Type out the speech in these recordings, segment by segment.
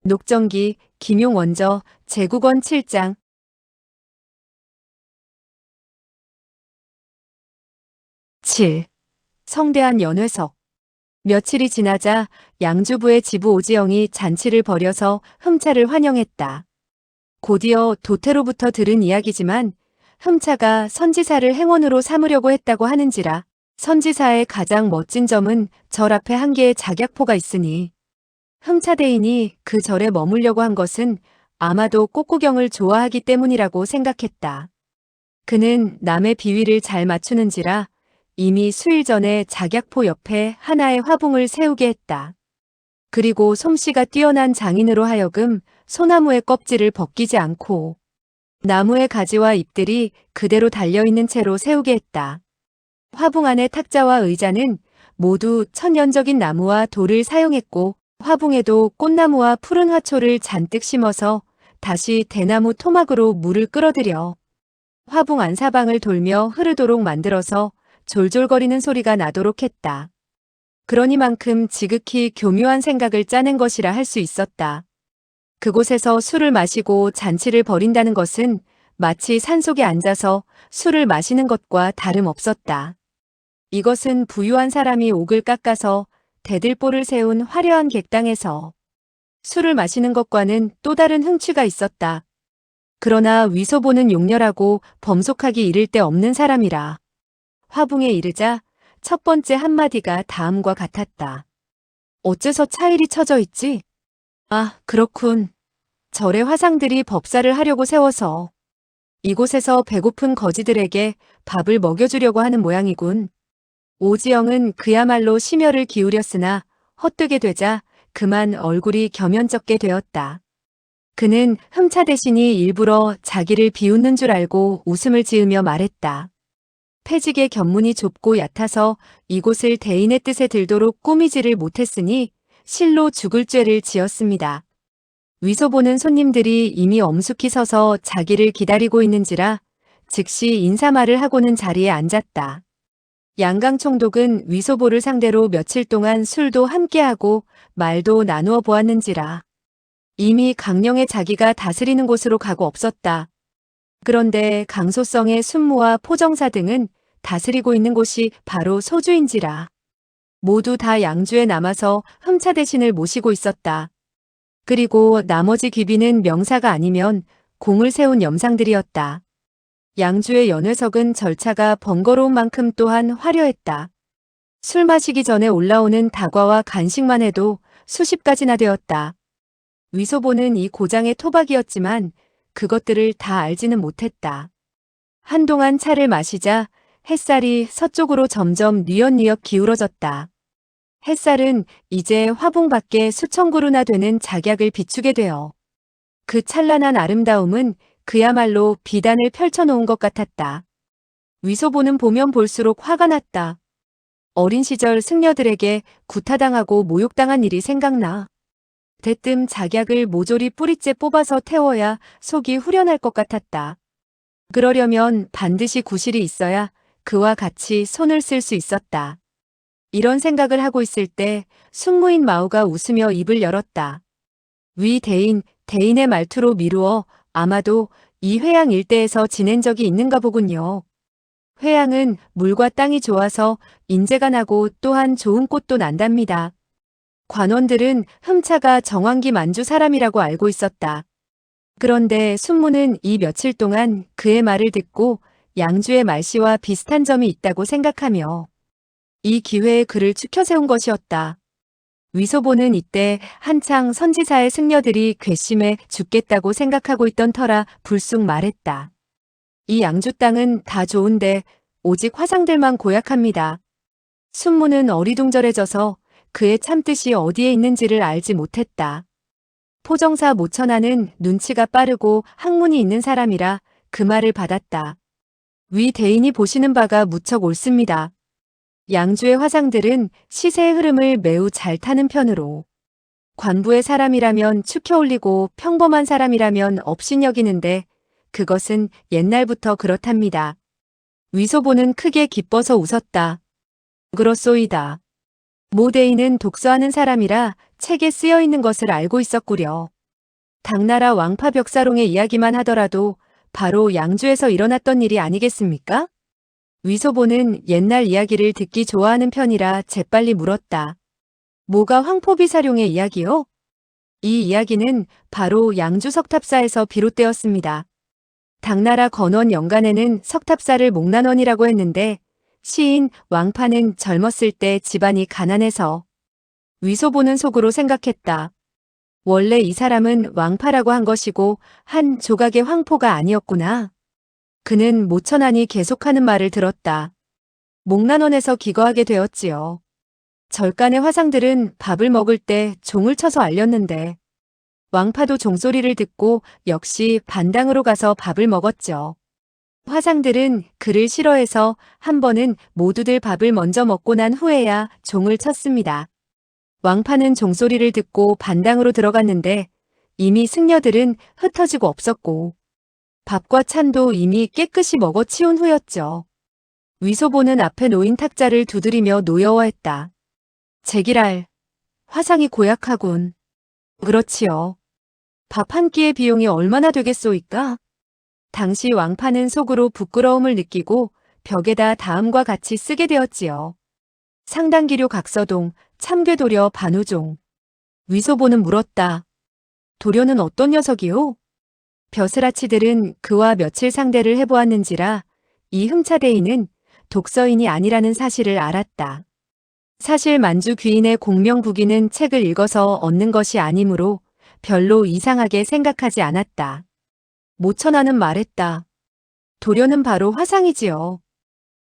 녹정기, 김용원저, 제국원 7장. 7. 성대한 연회석. 며칠이 지나자 양주부의 지부 오지영이 잔치를 벌여서 흠차를 환영했다. 곧이어 도태로부터 들은 이야기지만 흠차가 선지사를 행원으로 삼으려고 했다고 하는지라 선지사의 가장 멋진 점은 절 앞에 한 개의 작약포가 있으니 흠차 대인이 그 절에 머물려고 한 것은 아마도 꽃구경을 좋아하기 때문이라고 생각했다. 그는 남의 비위를 잘 맞추는지라 이미 수일 전에 작약포 옆에 하나의 화붕을 세우게 했다. 그리고 솜씨가 뛰어난 장인으로 하여금 소나무의 껍질을 벗기지 않고 나무의 가지와 잎들이 그대로 달려있는 채로 세우게 했다. 화붕 안의 탁자와 의자는 모두 천연적인 나무와 돌을 사용했고 화붕에도 꽃나무와 푸른 화초를 잔뜩 심어서 다시 대나무 토막으로 물을 끌어들여 화붕 안사방을 돌며 흐르도록 만들어서 졸졸거리는 소리가 나도록 했다. 그러니만큼 지극히 교묘한 생각을 짜낸 것이라 할 수 있었다. 그곳에서 술을 마시고 잔치를 벌인다는 것은 마치 산속에 앉아서 술을 마시는 것과 다름없었다. 이것은 부유한 사람이 옥을 깎아서 대들보를 세운 화려한 객당에서 술을 마시는 것과는 또 다른 흥취가 있었다. 그러나 위소보는 용렬하고 범속하기 이를 데 없는 사람이라. 화붕에 이르자 첫 번째 한마디가 다음과 같았다. 어째서 차일이 쳐져 있지? 아, 그렇군. 절의 화상들이 법사를 하려고 세워서 이곳에서 배고픈 거지들에게 밥을 먹여주려고 하는 모양이군. 오지영은 그야말로 심혈을 기울였으나 헛되게 되자 그만 얼굴이 겸연쩍게 되었다. 그는 흠차 대신이 일부러 자기를 비웃는 줄 알고 웃음을 지으며 말했다. 패직의 견문이 좁고 얕아서 이곳을 대인의 뜻에 들도록 꾸미지를 못했으니 실로 죽을 죄를 지었습니다. 위소보는 손님들이 이미 엄숙히 서서 자기를 기다리고 있는지라 즉시 인사말을 하고는 자리에 앉았다. 양강총독은 위소보를 상대로 며칠 동안 술도 함께하고 말도 나누어 보았는지라 이미 강령의 자기가 다스리는 곳으로 가고 없었다. 그런데 강소성의 순무와 포정사 등은 다스리고 있는 곳이 바로 소주인지라 모두 다 양주에 남아서 흠차 대신을 모시고 있었다. 그리고 나머지 귀비는 명사가 아니면 공을 세운 염상들이었다. 양주의 연회석은 절차가 번거로운 만큼 또한 화려했다. 술 마시기 전에 올라오는 다과와 간식만 해도 수십 가지나 되었다. 위소보는 이 고장의 토박이었지만 그것들을 다 알지는 못했다. 한동안 차를 마시자 햇살이 서쪽으로 점점 뉘엿뉘엿 기울어졌다. 햇살은 이제 화붕 밖에 수천 그루나 되는 작약을 비추게 되어 그 찬란한 아름다움은 그야말로 비단을 펼쳐놓은 것 같았다. 위소보는 보면 볼수록 화가 났다. 어린 시절 승려들에게 구타당하고 모욕당한 일이 생각나. 대뜸 작약을 모조리 뿌리째 뽑아서 태워야 속이 후련할 것 같았다. 그러려면 반드시 구실이 있어야 그와 같이 손을 쓸 수 있었다. 이런 생각을 하고 있을 때 숙무인 마우가 웃으며 입을 열었다. 위 대인의 말투로 미루어 아마도 이 회양 일대에서 지낸 적이 있는가 보군요. 회양은 물과 땅이 좋아서 인재가 나고 또한 좋은 꽃도 난답니다. 관원들은 흠차가 정왕기 만주 사람이라고 알고 있었다. 그런데 순무는 이 며칠 동안 그의 말을 듣고 양주의 말씨와 비슷한 점이 있다고 생각하며 이 기회에 그를 추켜세운 것이었다. 위소보는 이때 한창 선지사의 승려들이 괘씸해 죽겠다고 생각하고 있던 터라 불쑥 말했다. 이 양주 땅은 다 좋은데 오직 화상들만 고약합니다. 순무는 어리둥절해져서 그의 참뜻이 어디에 있는지를 알지 못했다. 포정사 모천하는 눈치가 빠르고 학문이 있는 사람이라 그 말을 받았다. 위 대인이 보시는 바가 무척 옳습니다. 양주의 화상들은 시세의 흐름을 매우 잘 타는 편으로 관부의 사람이라면 추켜올리고 평범한 사람이라면 업신여기는데 그것은 옛날부터 그렇답니다. 위소보는 크게 기뻐서 웃었다. 그렇소이다. 모 대인은 독서하는 사람이라 책에 쓰여 있는 것을 알고 있었구려. 당나라 왕파 벽사롱의 이야기만 하더라도 바로 양주에서 일어났던 일이 아니겠습니까? 위소보는 옛날 이야기를 듣기 좋아하는 편이라 재빨리 물었다. 뭐가 황포비사룡의 이야기요? 이 이야기는 바로 양주 석탑사에서 비롯되었습니다. 당나라 건원 연간에는 석탑사를 목난원이라고 했는데 시인 왕파는 젊었을 때 집안이 가난해서 위소보는 속으로 생각했다. 원래 이 사람은 왕파라고 한 것이고 한 조각의 황포가 아니었구나. 그는 모천하니 계속하는 말을 들었다. 목난원에서 기거하게 되었지요. 절간의 화상들은 밥을 먹을 때 종을 쳐서 알렸는데 왕파도 종소리를 듣고 역시 반당으로 가서 밥을 먹었죠. 화상들은 그를 싫어해서 한 번은 모두들 밥을 먼저 먹고 난 후에야 종을 쳤습니다. 왕파는 종소리를 듣고 반당으로 들어갔는데 이미 승려들은 흩어지고 없었고 밥과 찬도 이미 깨끗이 먹어 치운 후였죠. 위소보는 앞에 놓인 탁자를 두드리며 노여워했다. 제기랄, 화상이 고약하군. 그렇지요. 밥 한 끼의 비용이 얼마나 되겠소이까? 당시 왕파는 속으로 부끄러움을 느끼고 벽에다 다음과 같이 쓰게 되었지요. 상당기료 각서동, 참괴도려 반우종. 위소보는 물었다. 도려는 어떤 녀석이오? 벼슬아치들은 그와 며칠 상대를 해보았는지라 이 흠차대인은 독서인이 아니라는 사실을 알았다. 사실 만주 귀인의 공명부기는 책을 읽어서 얻는 것이 아니므로 별로 이상하게 생각하지 않았다. 모천하는 말했다. 도려는 바로 화상이지요.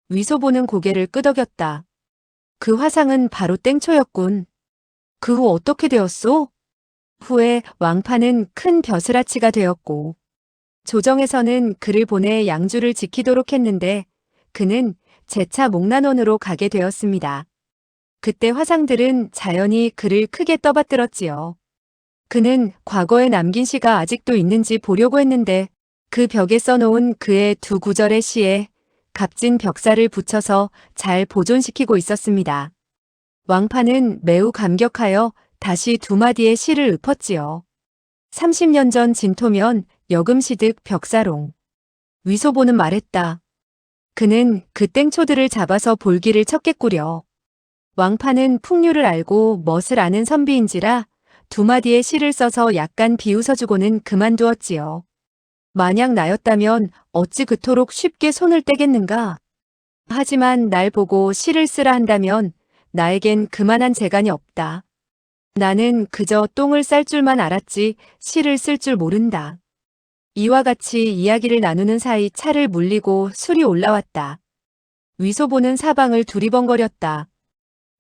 위소보는 고개를 끄덕였다. 그 화상은 바로 땡초였군. 그 후 어떻게 되었소? 후에 왕파는 큰 벼슬아치가 되었고 조정에서는 그를 보내 양주를 지키도록 했는데 그는 재차 목난원으로 가게 되었습니다. 그때 화상들은 자연히 그를 크게 떠받들었지요. 그는 과거에 남긴 시가 아직도 있는지 보려고 했는데 그 벽에 써놓은 그의 두 구절의 시에 값진 벽사를 붙여서 잘 보존시키고 있었습니다. 왕파는 매우 감격하여 다시 두 마디의 시를 읊었지요. 30년 전 진토면 여금시득 벽사롱. 위소보는 말했다. 그는 그 땡초들을 잡아서 볼기를 쳤겠구려. 왕파는 풍류를 알고 멋을 아는 선비인지라 두 마디의 시를 써서 약간 비웃어주고는 그만두었지요. 만약 나였다면 어찌 그토록 쉽게 손을 떼겠는가? 하지만 날 보고 시를 쓰라 한다면 나에겐 그만한 재간이 없다. 나는 그저 똥을 쌀 줄만 알았지 시를 쓸 줄 모른다. 이와 같이 이야기를 나누는 사이 차를 물리고 술이 올라왔다. 위소보는 사방을 두리번거렸다.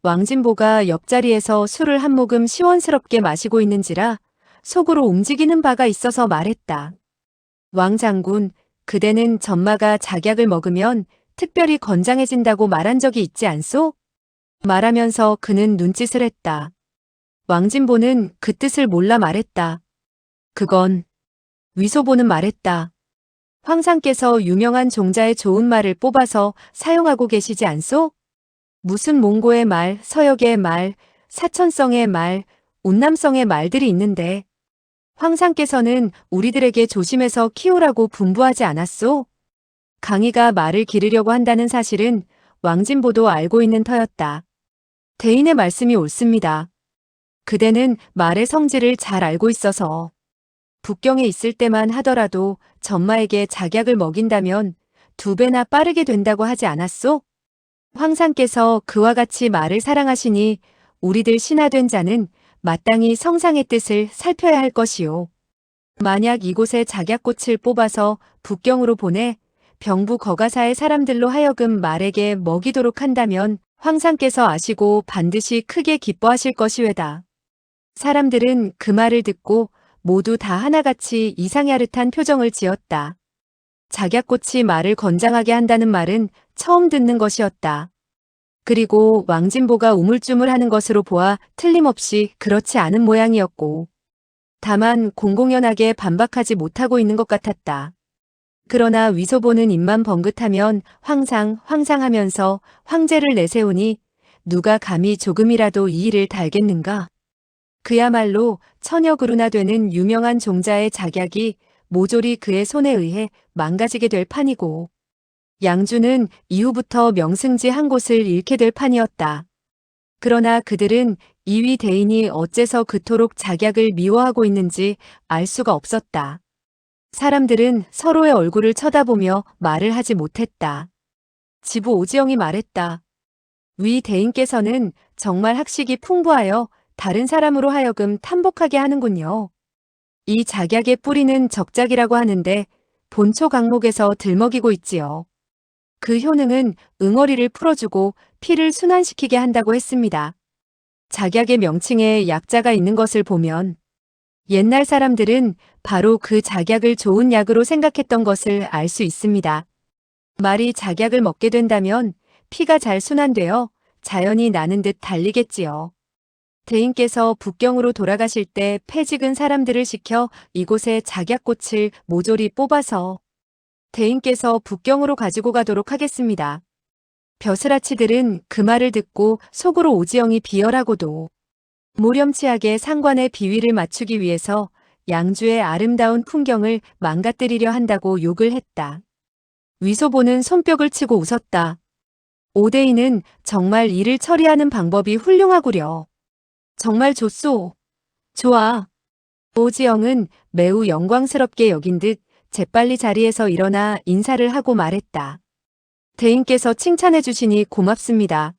왕진보가 옆자리에서 술을 한 모금 시원스럽게 마시고 있는지라 속으로 움직이는 바가 있어서 말했다. 왕 장군, 그대는 전마가 작약을 먹으면 특별히 건장해진다고 말한 적이 있지 않소? 말하면서 그는 눈짓을 했다. 왕진보는 그 뜻을 몰라 말했다. 그건 위소보는 말했다. 황상께서 유명한 종자의 좋은 말을 뽑아서 사용하고 계시지 않소? 무슨 몽고의 말, 서역의 말, 사천성의 말, 운남성의 말들이 있는데 황상께서는 우리들에게 조심해서 키우라고 분부하지 않았소? 강희가 말을 기르려고 한다는 사실은 왕진보도 알고 있는 터였다. 대인의 말씀이 옳습니다. 그대는 말의 성질을 잘 알고 있어서 북경에 있을 때만 하더라도 전마에게 작약을 먹인다면 2배나 빠르게 된다고 하지 않았소? 황상께서 그와 같이 말을 사랑하시니 우리들 신하된 자는 마땅히 성상의 뜻을 살펴야 할 것이요. 만약 이곳에 작약꽃을 뽑아서 북경으로 보내 병부 거가사의 사람들로 하여금 말에게 먹이도록 한다면 황상께서 아시고 반드시 크게 기뻐하실 것이외다. 사람들은 그 말을 듣고 모두 다 하나같이 이상야릇한 표정을 지었다. 작약꽃이 말을 건장하게 한다는 말은 처음 듣는 것이었다. 그리고 왕진보가 우물쭈물하는 것으로 보아 틀림없이 그렇지 않은 모양이었고 다만 공공연하게 반박하지 못하고 있는 것 같았다. 그러나 위소보는 입만 번긋하면 황상하면서 황제를 내세우니 누가 감히 조금이라도 이 일을 달겠는가? 그야말로 처녀 그루나 되는 유명한 종자의 작약이 모조리 그의 손에 의해 망가지게 될 판이고, 양주는 이후부터 명승지 한 곳을 잃게 될 판이었다. 그러나 그들은 이위 대인이 어째서 그토록 작약을 미워하고 있는지 알 수가 없었다. 사람들은 서로의 얼굴을 쳐다보며 말을 하지 못했다. 지부 오지영이 말했다. 위 대인께서는 정말 학식이 풍부하여 다른 사람으로 하여금 탐복하게 하는군요. 이 작약의 뿌리는 적작이라고 하는데 본초 강목에서 들먹이고 있지요. 그 효능은 응어리를 풀어주고 피를 순환시키게 한다고 했습니다. 작약의 명칭에 약자가 있는 것을 보면 옛날 사람들은 바로 그 작약을 좋은 약으로 생각했던 것을 알 수 있습니다. 말이 작약을 먹게 된다면 피가 잘 순환되어 자연이 나는 듯 달리겠지요. 대인께서 북경으로 돌아가실 때 패직은 사람들을 시켜 이곳에 작약꽃을 모조리 뽑아서 대인께서 북경으로 가지고 가도록 하겠습니다. 벼슬아치들은 그 말을 듣고 속으로 오지영이 비열하고도 모렴치하게 상관의 비위를 맞추기 위해서 양주의 아름다운 풍경을 망가뜨리려 한다고 욕을 했다. 위소보는 손뼉을 치고 웃었다. 오대인은 정말 일을 처리하는 방법이 훌륭하구려. 정말 좋소. 좋아. 오지영은 매우 영광스럽게 여긴 듯 재빨리 자리에서 일어나 인사를 하고 말했다. 대인께서 칭찬해 주시니 고맙습니다.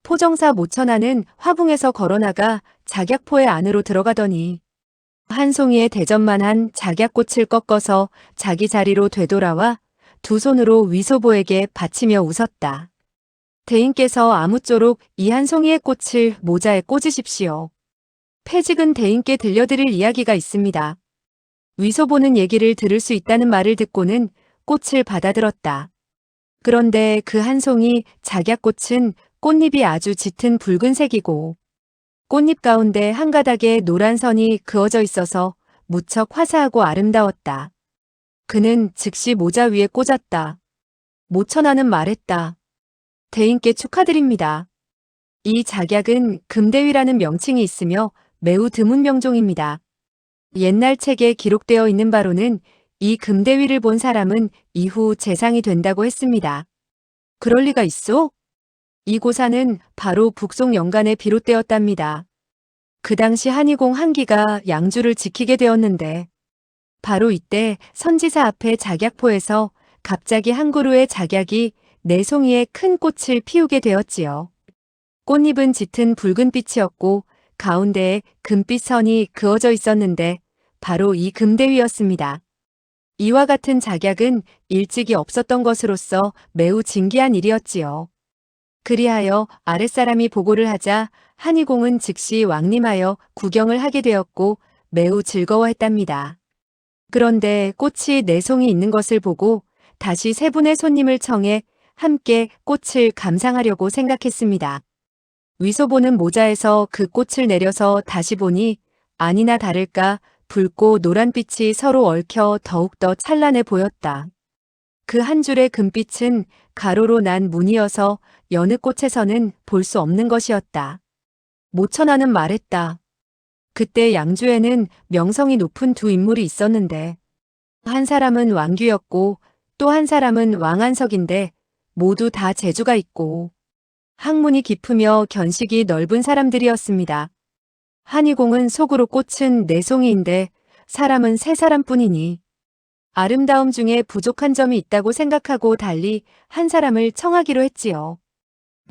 포정사 모천하는 화붕에서 걸어나가 작약포의 안으로 들어가더니 한 송이의 대접만한 작약꽃을 꺾어서 자기 자리로 되돌아와 두 손으로 위소보에게 바치며 웃었다. 대인께서 아무쪼록 이 한 송이의 꽃을 모자에 꽂으십시오. 패직은 대인께 들려드릴 이야기가 있습니다. 위소보는 얘기를 들을 수 있다는 말을 듣고는 꽃을 받아들었다. 그런데 그 한 송이 작약꽃은 꽃잎이 아주 짙은 붉은색이고 꽃잎 가운데 한 가닥에 노란 선이 그어져 있어서 무척 화사하고 아름다웠다. 그는 즉시 모자 위에 꽂았다. 모천하는 말했다. 대인께 축하드립니다. 이 작약은 금대위라는 명칭이 있으며 매우 드문 명종입니다. 옛날 책에 기록되어 있는 바로는 이 금대위를 본 사람은 이후 재상이 된다고 했습니다. 그럴 리가 있소? 이 고사는 바로 북송 연간에 비롯되었답니다. 그 당시 한의공 한기가 양주를 지키게 되었는데 바로 이때 선지사 앞에 작약포에서 갑자기 한 그루의 작약이 네 송이의 큰 꽃을 피우게 되었지요. 꽃잎은 짙은 붉은빛이었고 가운데에 금빛 선이 그어져 있었는데 바로 이 금대위였습니다. 이와 같은 작약은 일찍이 없었던 것으로서 매우 진기한 일이었지요. 그리하여 아랫사람이 보고를 하자 한의공은 즉시 왕림하여 구경을 하게 되었고 매우 즐거워했답니다. 그런데 꽃이 네 송이 있는 것을 보고 다시 세 분의 손님을 청해 함께 꽃을 감상하려고 생각했습니다. 위소보는 모자에서 그 꽃을 내려서 다시 보니 아니나 다를까 붉고 노란빛이 서로 얽혀 더욱더 찬란해 보였다. 그 한 줄의 금빛은 가로로 난 문이어서 여느 꽃에서는 볼 수 없는 것이었다. 모천하는 말했다. 그때 양주에는 명성이 높은 두 인물이 있었는데 한 사람은 왕규였고 또 한 사람은 왕한석인데 모두 다 재주가 있고 학문이 깊으며 견식이 넓은 사람들이었습니다. 한의공은 속으로 꽂힌 네 송이인데 사람은 세 사람뿐이니 아름다움 중에 부족한 점이 있다고 생각하고 달리 한 사람을 청하기로 했지요.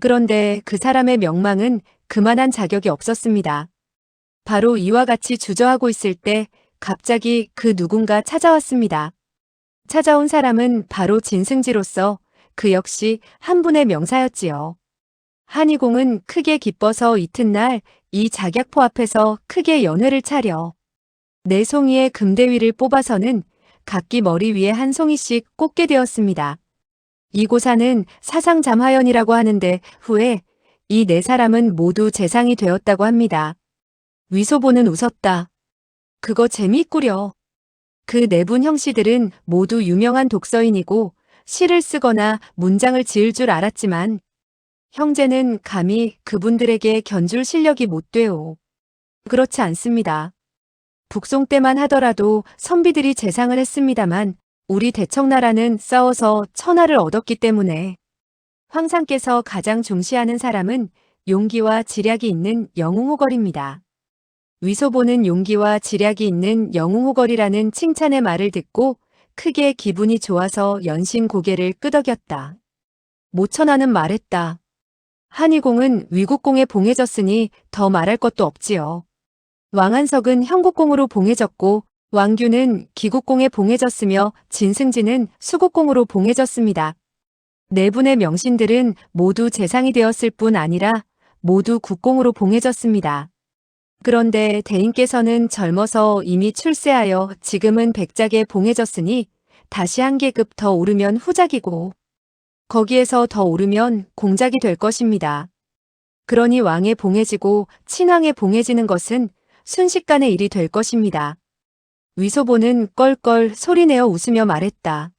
그런데 그 사람의 명망은 그만한 자격이 없었습니다. 바로 이와 같이 주저하고 있을 때 갑자기 그 누군가 찾아왔습니다. 찾아온 사람은 바로 진승지로서 그 역시 한 분의 명사였지요. 한의공은 크게 기뻐서 이튿날 이 작약포 앞에서 크게 연회를 차려 네 송이의 금대위를 뽑아서는 각기 머리 위에 한 송이씩 꽂게 되었습니다. 이 고사는 사상잠화연이라고 하는데 후에 이 네 사람은 모두 재상이 되었다고 합니다. 위소보는 웃었다. 그거 재미있구려. 그 네 분 형씨들은 모두 유명한 독서인이고 시를 쓰거나 문장을 지을 줄 알았지만 형제는 감히 그분들에게 견줄 실력이 못 돼오. 그렇지 않습니다. 북송 때만 하더라도 선비들이 재상을 했습니다만 우리 대청나라는 싸워서 천하를 얻었기 때문에 황상께서 가장 중시하는 사람은 용기와 지략이 있는 영웅호걸입니다. 위소보는 용기와 지략이 있는 영웅호걸이라는 칭찬의 말을 듣고 크게 기분이 좋아서 연신 고개를 끄덕였다. 모천하는 말했다. 한의공은 위국공에 봉해졌으니 더 말할 것도 없지요. 왕한석은 형국공으로 봉해졌고 왕규는 기국공에 봉해졌으며 진승진은 수국공으로 봉해졌습니다. 네 분의 명신들은 모두 재상이 되었을 뿐 아니라 모두 국공으로 봉해졌습니다. 그런데 대인께서는 젊어서 이미 출세하여 지금은 백작에 봉해졌으니 다시 한 계급 더 오르면 후작이고 거기에서 더 오르면 공작이 될 것입니다. 그러니 왕에 봉해지고 친왕에 봉해지는 것은 순식간의 일이 될 것입니다. 위소보는 껄껄 소리내어 웃으며 말했다.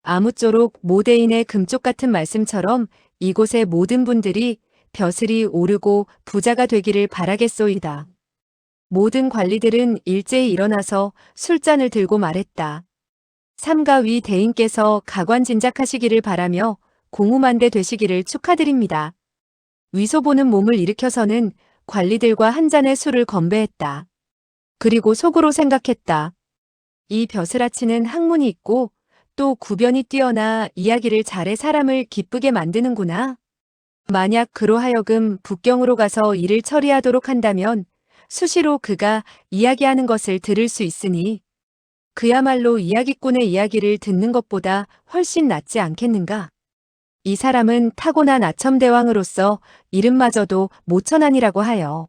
아무쪼록 모대인의 금쪽 같은 말씀처럼 이곳의 모든 분들이 벼슬이 오르고 부자가 되기를 바라겠소이다. 모든 관리들은 일제히 일어나서 술잔을 들고 말했다. 삼가 위 대인께서 가관진작하시기를 바라며 공후만대 되시기를 축하드립니다. 위소보는 몸을 일으켜서는 관리들과 한 잔의 술을 건배했다. 그리고 속으로 생각했다. 이 벼슬아치는 학문이 있고 또 구변이 뛰어나 이야기를 잘해 사람을 기쁘게 만드는구나. 만약 그로 하여금 북경으로 가서 일을 처리하도록 한다면 수시로 그가 이야기하는 것을 들을 수 있으니 그야말로 이야기꾼의 이야기를 듣는 것보다 훨씬 낫지 않겠는가. 이 사람은 타고난 아첨대왕으로서 이름마저도 모천한이라고 하여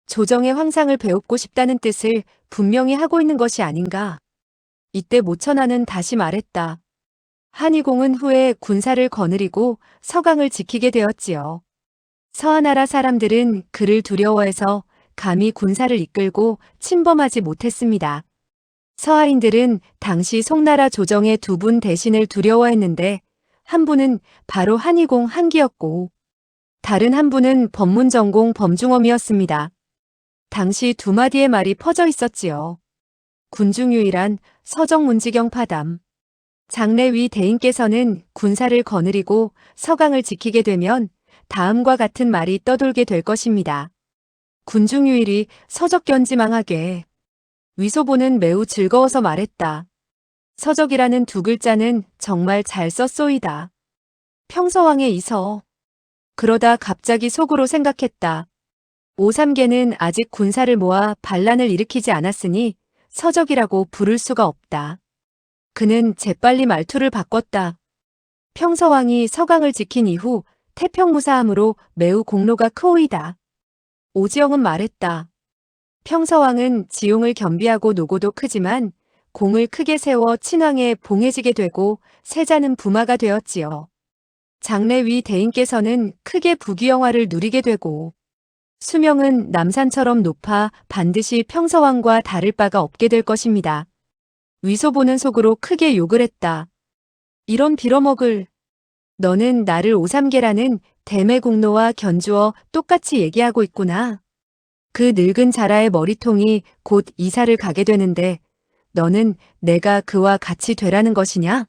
조정의 황상을 배웁고 싶다는 뜻을 분명히 하고 있는 것이 아닌가. 이때 모천한은 다시 말했다. 한의공은 후에 군사를 거느리고 서강을 지키게 되었지요. 서하나라 사람들은 그를 두려워해서 감히 군사를 이끌고 침범하지 못했습니다. 서하인들은 당시 송나라 조정의 두 분 대신을 두려워했는데 한 분은 바로 한의공 한기였고 다른 한 분은 법문전공 범중엄이었습니다. 당시 두 마디의 말이 퍼져 있었지요. 군중유일한 서정문지경 파담. 장래위 대인께서는 군사를 거느리고 서강을 지키게 되면 다음과 같은 말이 떠돌게 될 것입니다. 군중유일이 서적견지망하게. 위소보는 매우 즐거워서 말했다. 서적이라는 두 글자는 정말 잘 썼소이다. 평서왕의 이서. 그러다 갑자기 속으로 생각했다. 오삼계는 아직 군사를 모아 반란을 일으키지 않았으니 서적이라고 부를 수가 없다. 그는 재빨리 말투를 바꿨다. 평서왕이 서강을 지킨 이후 태평무사함으로 매우 공로가 크오이다. 오지영은 말했다. 평서왕은 지용을 겸비하고 노고도 크지만 공을 크게 세워 친왕에 봉해지게 되고 세자는 부마가 되었지요. 장래위 대인께서는 크게 부귀영화를 누리게 되고 수명은 남산처럼 높아 반드시 평서왕과 다를 바가 없게 될 것입니다. 위소보는 속으로 크게 욕을 했다. 이런 빌어먹을. 너는 나를 오삼계라는 대매공로와 견주어 똑같이 얘기하고 있구나. 그 늙은 자라의 머리통이 곧 이사를 가게 되는데 너는 내가 그와 같이 되라는 것이냐?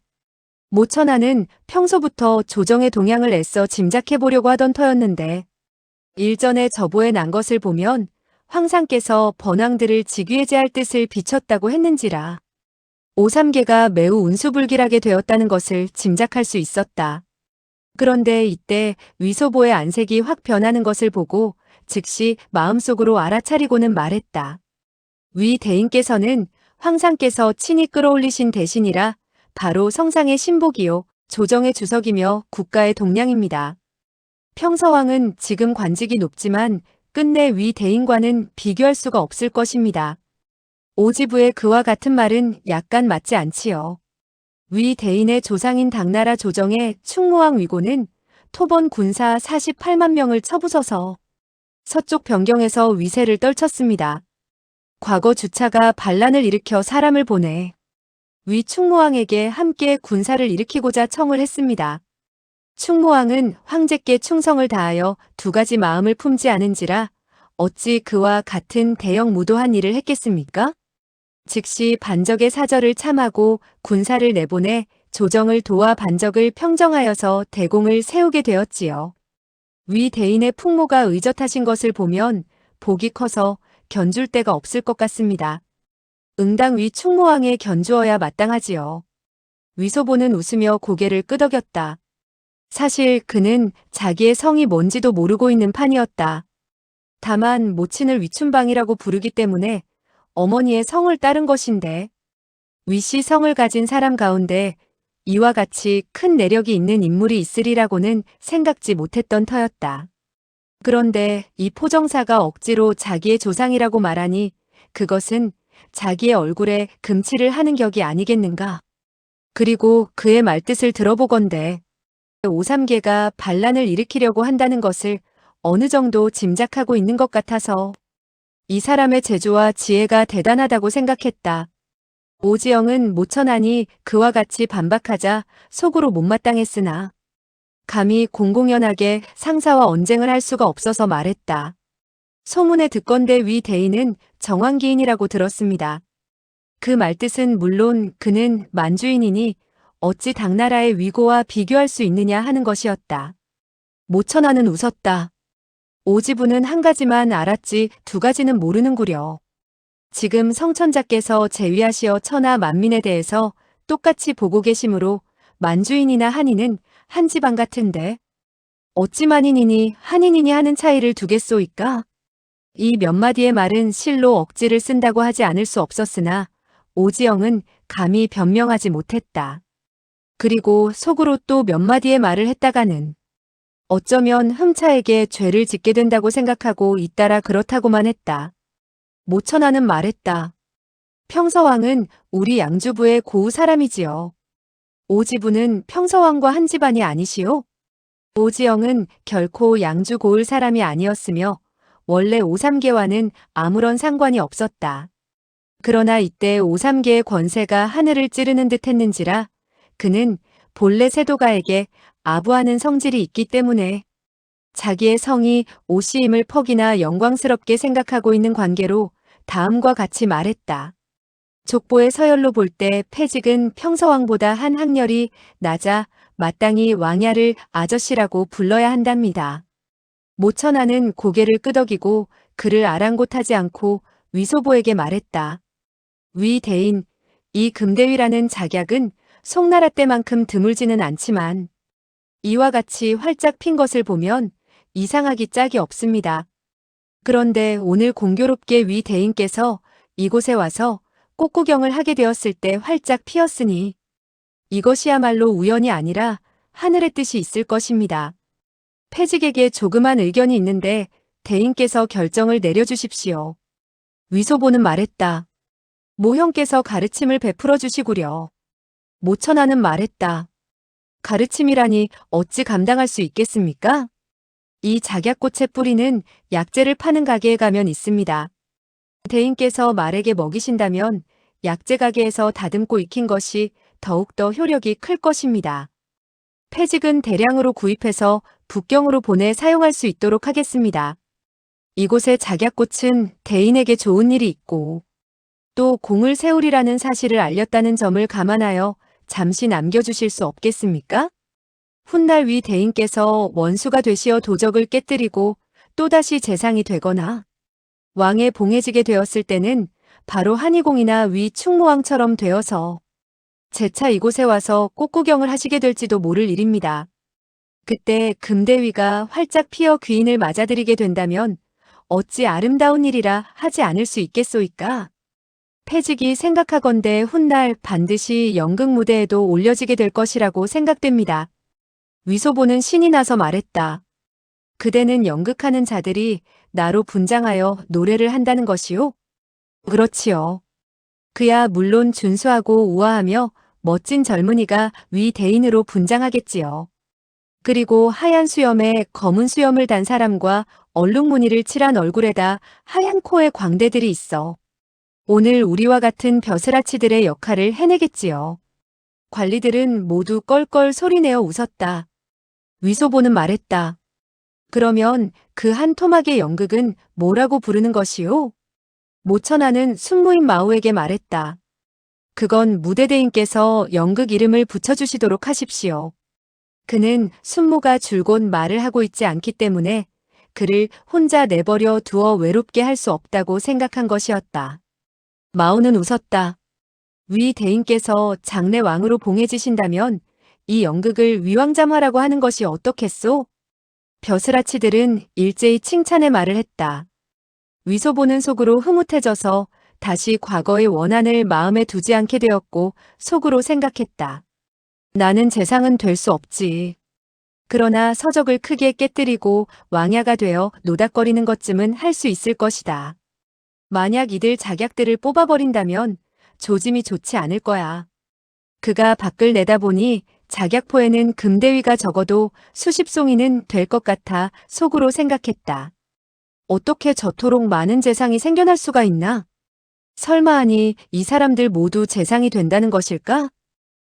모천하는 평소부터 조정의 동향을 애써 짐작해보려고 하던 터였는데 일전에 저보에 난 것을 보면 황상께서 번왕들을 직위해제할 뜻을 비췄다고 했는지라 오삼계가 매우 운수불길하게 되었다는 것을 짐작할 수 있었다. 그런데 이때 위소보의 안색이 확 변하는 것을 보고 즉시 마음속으로 알아차리고는 말했다. 위 대인께서는 황상께서 친히 끌어올리신 대신이라 바로 성상의 신복이요 조정의 주석이며 국가의 동량입니다. 평서왕은 지금 관직이 높지만 끝내 위 대인과는 비교할 수가 없을 것입니다. 오지부의 그와 같은 말은 약간 맞지 않지요. 위 대인의 조상인 당나라 조정의 충무왕 위고는 토본 군사 48만 명을 쳐부숴서 서쪽 변경에서 위세를 떨쳤습니다. 과거 주차가 반란을 일으켜 사람을 보내 위 충무왕에게 함께 군사를 일으키고자 청을 했습니다. 충무왕은 황제께 충성을 다하여 두 가지 마음을 품지 않은지라 어찌 그와 같은 대형무도한 일을 했겠습니까? 즉시 반적의 사절을 참하고 군사를 내보내 조정을 도와 반적을 평정하여서 대공을 세우게 되었지요. 위 대인의 풍모가 의젓하신 것을 보면 복이 커서 견줄 데가 없을 것 같습니다. 응당 위 충무왕에 견주어야 마땅하지요. 위소보는 웃으며 고개를 끄덕였다. 사실 그는 자기의 성이 뭔지도 모르고 있는 판이었다. 다만 모친을 위춘방이라고 부르기 때문에 어머니의 성을 따른 것인데 위씨 성을 가진 사람 가운데 이와 같이 큰 내력이 있는 인물이 있으리라고는 생각지 못했던 터였다. 그런데 이 포정사가 억지로 자기의 조상이라고 말하니 그것은 자기의 얼굴에 금치를 하는 격이 아니겠는가. 그리고 그의 말뜻을 들어보건대 오삼계가 반란을 일으키려고 한다는 것을 어느 정도 짐작하고 있는 것 같아서 이 사람의 재주와 지혜가 대단하다고 생각했다. 오지영은 모천하니 그와 같이 반박하자 속으로 못마땅했으나 감히 공공연하게 상사와 언쟁을 할 수가 없어서 말했다. 소문에 듣건대 위 대인은 정황기인이라고 들었습니다. 그 말뜻은 물론 그는 만주인이니 어찌 당나라의 위고와 비교할 수 있느냐 하는 것이었다. 모천하는 웃었다. 오지부는 한 가지만 알았지 두 가지는 모르는구려. 지금 성천자께서 제위하시어 천하 만민에 대해서 똑같이 보고 계시므로 만주인이나 한인은 한 집안 같은데 어찌 만인이니 한인이니 하는 차이를 두겠소이까? 이 몇 마디의 말은 실로 억지를 쓴다고 하지 않을 수 없었으나 오지영은 감히 변명하지 못했다. 그리고 속으로 또 몇 마디의 말을 했다가는 어쩌면 흠차에게 죄를 짓게 된다고 생각하고 잇따라 그렇다고만 했다. 모천하는 말했다. 평서왕은 우리 양주부의 고우 사람이지요. 오지부는 평서왕과 한 집안이 아니시오? 오지영은 결코 양주 고을 사람이 아니었으며 원래 오삼계와는 아무런 상관이 없었다. 그러나 이때 오삼계의 권세가 하늘을 찌르는 듯 했는지라 그는 본래 세도가에게 아부하는 성질이 있기 때문에 자기의 성이 오씨임을 퍽이나 영광스럽게 생각하고 있는 관계로 다음과 같이 말했다. 족보의 서열로 볼 때 패직은 평서왕보다 한 학렬이 낮아 마땅히 왕야를 아저씨라고 불러야 한답니다. 모천하는 고개를 끄덕이고 그를 아랑곳하지 않고 위소보에게 말했다. 위 대인, 이 금대위라는 작약은 송나라 때만큼 드물지는 않지만 이와 같이 활짝 핀 것을 보면 이상하기 짝이 없습니다. 그런데 오늘 공교롭게 위 대인께서 이곳에 와서 꽃구경을 하게 되었을 때 활짝 피었으니 이것이야말로 우연이 아니라 하늘의 뜻이 있을 것입니다. 패직에게 조그만 의견이 있는데 대인께서 결정을 내려주십시오. 위소보는 말했다. 모형께서 가르침을 베풀어 주시구려. 모천하는 말했다. 가르침이라니 어찌 감당할 수 있겠습니까? 이 작약꽃의 뿌리는 약재를 파는 가게에 가면 있습니다. 대인께서 말에게 먹이신다면 약재 가게에서 다듬고 익힌 것이 더욱더 효력이 클 것입니다. 패직은 대량으로 구입해서 북경으로 보내 사용할 수 있도록 하겠습니다. 이곳의 작약꽃은 대인에게 좋은 일이 있고 또 공을 세우리라는 사실을 알렸다는 점을 감안하여 잠시 남겨주실 수 없겠습니까? 훗날 위 대인께서 원수가 되시어 도적을 깨뜨리고 또다시 재상이 되거나 왕에 봉해지게 되었을 때는 바로 한의공이나 위 충무왕처럼 되어서 재차 이곳에 와서 꽃구경을 하시게 될지도 모를 일입니다. 그때 금대위가 활짝 피어 귀인을 맞아들이게 된다면 어찌 아름다운 일이라 하지 않을 수 있겠소이까? 패직이 생각하건대 훗날 반드시 연극 무대에도 올려지게 될 것이라고 생각됩니다. 위소보는 신이 나서 말했다. 그대는 연극하는 자들이 나로 분장하여 노래를 한다는 것이요? 그렇지요. 그야 물론 준수하고 우아하며 멋진 젊은이가 위 대인으로 분장하겠지요. 그리고 하얀 수염에 검은 수염을 단 사람과 얼룩무늬를 칠한 얼굴에다 하얀 코에 광대들이 있어 오늘 우리와 같은 벼슬아치들의 역할을 해내겠지요. 관리들은 모두 껄껄 소리내어 웃었다. 위소보는 말했다. 그러면 그 한 토막의 연극은 뭐라고 부르는 것이오? 모천하는 순무인 마우에게 말했다. 그건 무대대인께서 연극 이름을 붙여주시도록 하십시오. 그는 순무가 줄곧 말을 하고 있지 않기 때문에 그를 혼자 내버려 두어 외롭게 할 수 없다고 생각한 것이었다. 마우는 웃었다. 위 대인께서 장래 왕으로 봉해지신다면 이 연극을 위왕잠화라고 하는 것이 어떻겠소? 벼슬아치들은 일제히 칭찬의 말을 했다. 위소보는 속으로 흐뭇해져서 다시 과거의 원한을 마음에 두지 않게 되었고 속으로 생각했다. 나는 재상은 될 수 없지. 그러나 서적을 크게 깨뜨리고 왕야가 되어 노닥거리는 것쯤은 할 수 있을 것이다. 만약 이들 작약들을 뽑아버린다면 조짐이 좋지 않을 거야. 그가 밖을 내다보니 작약포에는 금대위가 적어도 수십 송이는 될 것 같아 속으로 생각했다. 어떻게 저토록 많은 재상이 생겨날 수가 있나? 설마하니 이 사람들 모두 재상이 된다는 것일까?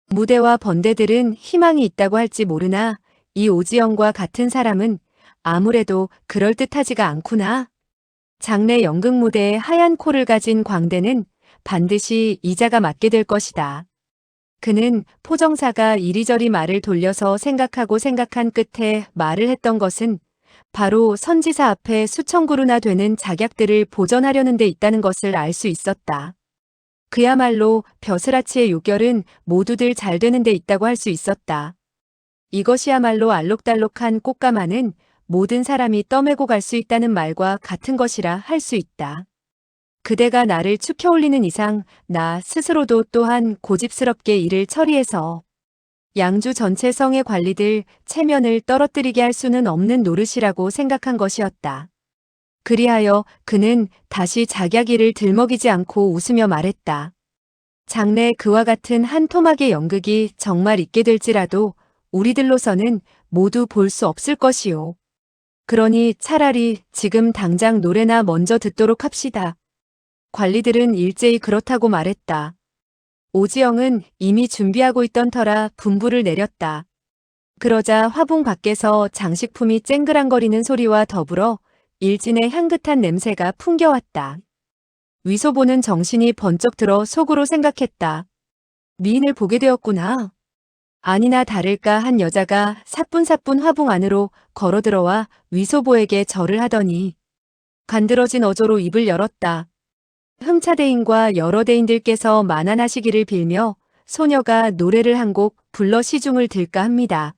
무대와 번대들은 희망이 있다고 할지 모르나 이 오지영과 같은 사람은 아무래도 그럴듯하지가 않구나. 장래 연극 무대에 하얀 코를 가진 광대는 반드시 이자가 맞게 될 것이다. 그는 포정사가 이리저리 말을 돌려서 생각하고 생각한 끝에 말을 했던 것은 바로 선지사 앞에 수천 그루나 되는 작약들을 보전하려는 데 있다는 것을 알 수 있었다. 그야말로 벼슬아치의 요결은 모두들 잘 되는 데 있다고 할 수 있었다. 이것이야말로 알록달록한 꽃가마는 모든 사람이 떠매고 갈 수 있다는 말과 같은 것이라 할 수 있다. 그대가 나를 추켜올리는 이상 나 스스로도 또한 고집스럽게 일을 처리해서 양주 전체 성의 관리들 체면을 떨어뜨리게 할 수는 없는 노릇이라고 생각한 것이었다. 그리하여 그는 다시 작약일을 들먹이지 않고 웃으며 말했다. 장래 그와 같은 한 토막의 연극이 정말 있게 될지라도 우리들로서는 모두 볼 수 없을 것이오. 그러니 차라리 지금 당장 노래나 먼저 듣도록 합시다. 관리들은 일제히 그렇다고 말했다. 오지영은 이미 준비하고 있던 터라 분부를 내렸다. 그러자 화분 밖에서 장식품이 쨍그랑거리는 소리와 더불어 일진의 향긋한 냄새가 풍겨왔다. 위소보는 정신이 번쩍 들어 속으로 생각했다. 미인을 보게 되었구나. 아니나 다를까 한 여자가 사뿐사뿐 화분 안으로 걸어들어와 위소보에게 절을 하더니 간드러진 어조로 입을 열었다. 흠차대인과 여러 대인들께서 만안하시기를 빌며 소녀가 노래를 한 곡 불러 시중을 들까 합니다.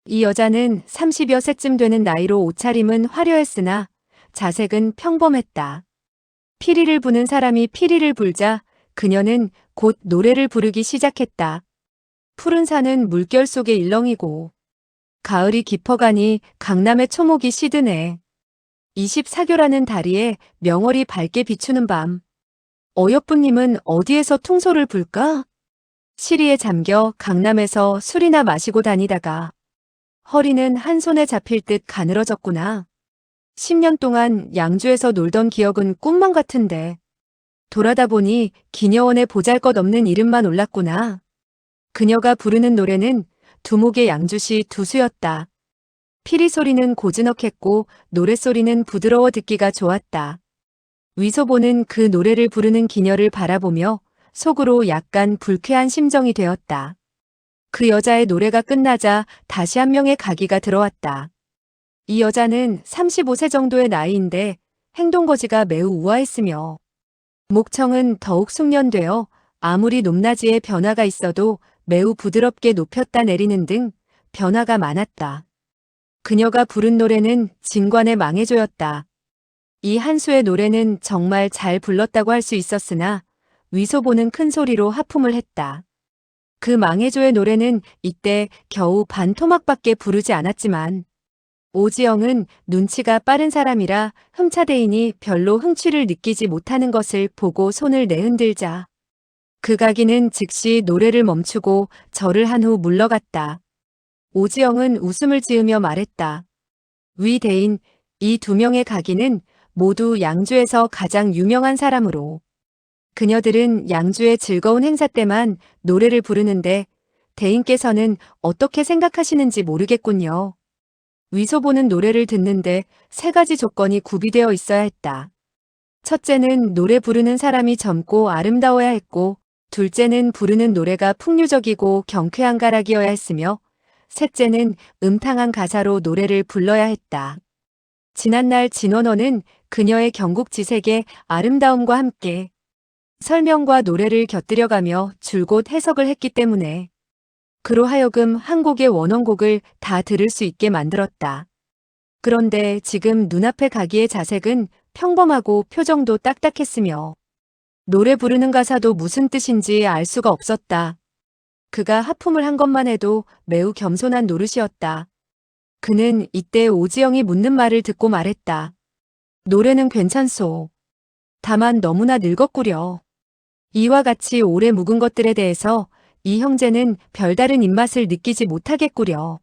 이 여자는 30여 세쯤 되는 나이로 옷차림은 화려했으나 자색은 평범했다. 피리를 부는 사람이 피리를 불자 그녀는 곧 노래를 부르기 시작했다. 푸른 산은 물결 속의 일렁이고 가을이 깊어가니 강남의 초목이 시드네. 24교라는 다리에 명월이 밝게 비추는 밤. 어여쁜님은 어디에서 퉁소를 불까? 시리에 잠겨 강남에서 술이나 마시고 다니다가 허리는 한 손에 잡힐 듯 가늘어졌구나. 10년 동안 양주에서 놀던 기억은 꿈만 같은데 돌아다 보니 기녀원에 보잘것없는 이름만 올랐구나. 그녀가 부르는 노래는 두목의 양주시 두수였다. 피리 소리는 고즈넉했고 노랫소리는 부드러워 듣기가 좋았다. 위소보는 그 노래를 부르는 기녀를 바라보며 속으로 약간 불쾌한 심정이 되었다. 그 여자의 노래가 끝나자 다시 한 명의 가기가 들어왔다. 이 여자는 35세 정도의 나이인데 행동거지가 매우 우아했으며 목청은 더욱 숙련되어 아무리 높낮이에 변화가 있어도 매우 부드럽게 높였다 내리는 등 변화가 많았다. 그녀가 부른 노래는 진관의 망해조였다. 이 한 수의 노래는 정말 잘 불렀다고 할 수 있었으나 위소보는 큰 소리로 하품을 했다. 그 망해조의 노래는 이때 겨우 반 토막밖에 부르지 않았지만 오지영은 눈치가 빠른 사람이라 흠차대인이 별로 흥취를 느끼지 못하는 것을 보고 손을 내흔들자 그 가기는 즉시 노래를 멈추고 절을 한 후 물러갔다. 오지영은 웃음을 지으며 말했다. 위 대인, 이 두 명의 가기는 모두 양주에서 가장 유명한 사람으로 그녀들은 양주의 즐거운 행사 때만 노래를 부르는데 대인께서는 어떻게 생각하시는지 모르겠군요. 위소보는 노래를 듣는데 세 가지 조건이 구비되어 있어야 했다. 첫째는 노래 부르는 사람이 젊고 아름다워야 했고, 둘째는 부르는 노래가 풍류적이고 경쾌한 가락이어야 했으며, 셋째는 음탕한 가사로 노래를 불러야 했다. 지난날 진원어는 그녀의 경국지색의 아름다움과 함께 설명과 노래를 곁들여가며 줄곧 해석을 했기 때문에 그로 하여금 한 곡의 원원곡을 다 들을 수 있게 만들었다. 그런데 지금 눈앞에 가기의 자색은 평범하고 표정도 딱딱했으며 노래 부르는 가사도 무슨 뜻인지 알 수가 없었다. 그가 하품을 한 것만 해도 매우 겸손한 노릇이었다. 그는 이때 오지영이 묻는 말을 듣고 말했다. 노래는 괜찮소. 다만 너무나 늙었구려. 이와 같이 오래 묵은 것들에 대해서 이 형제는 별다른 입맛을 느끼지 못하겠구려.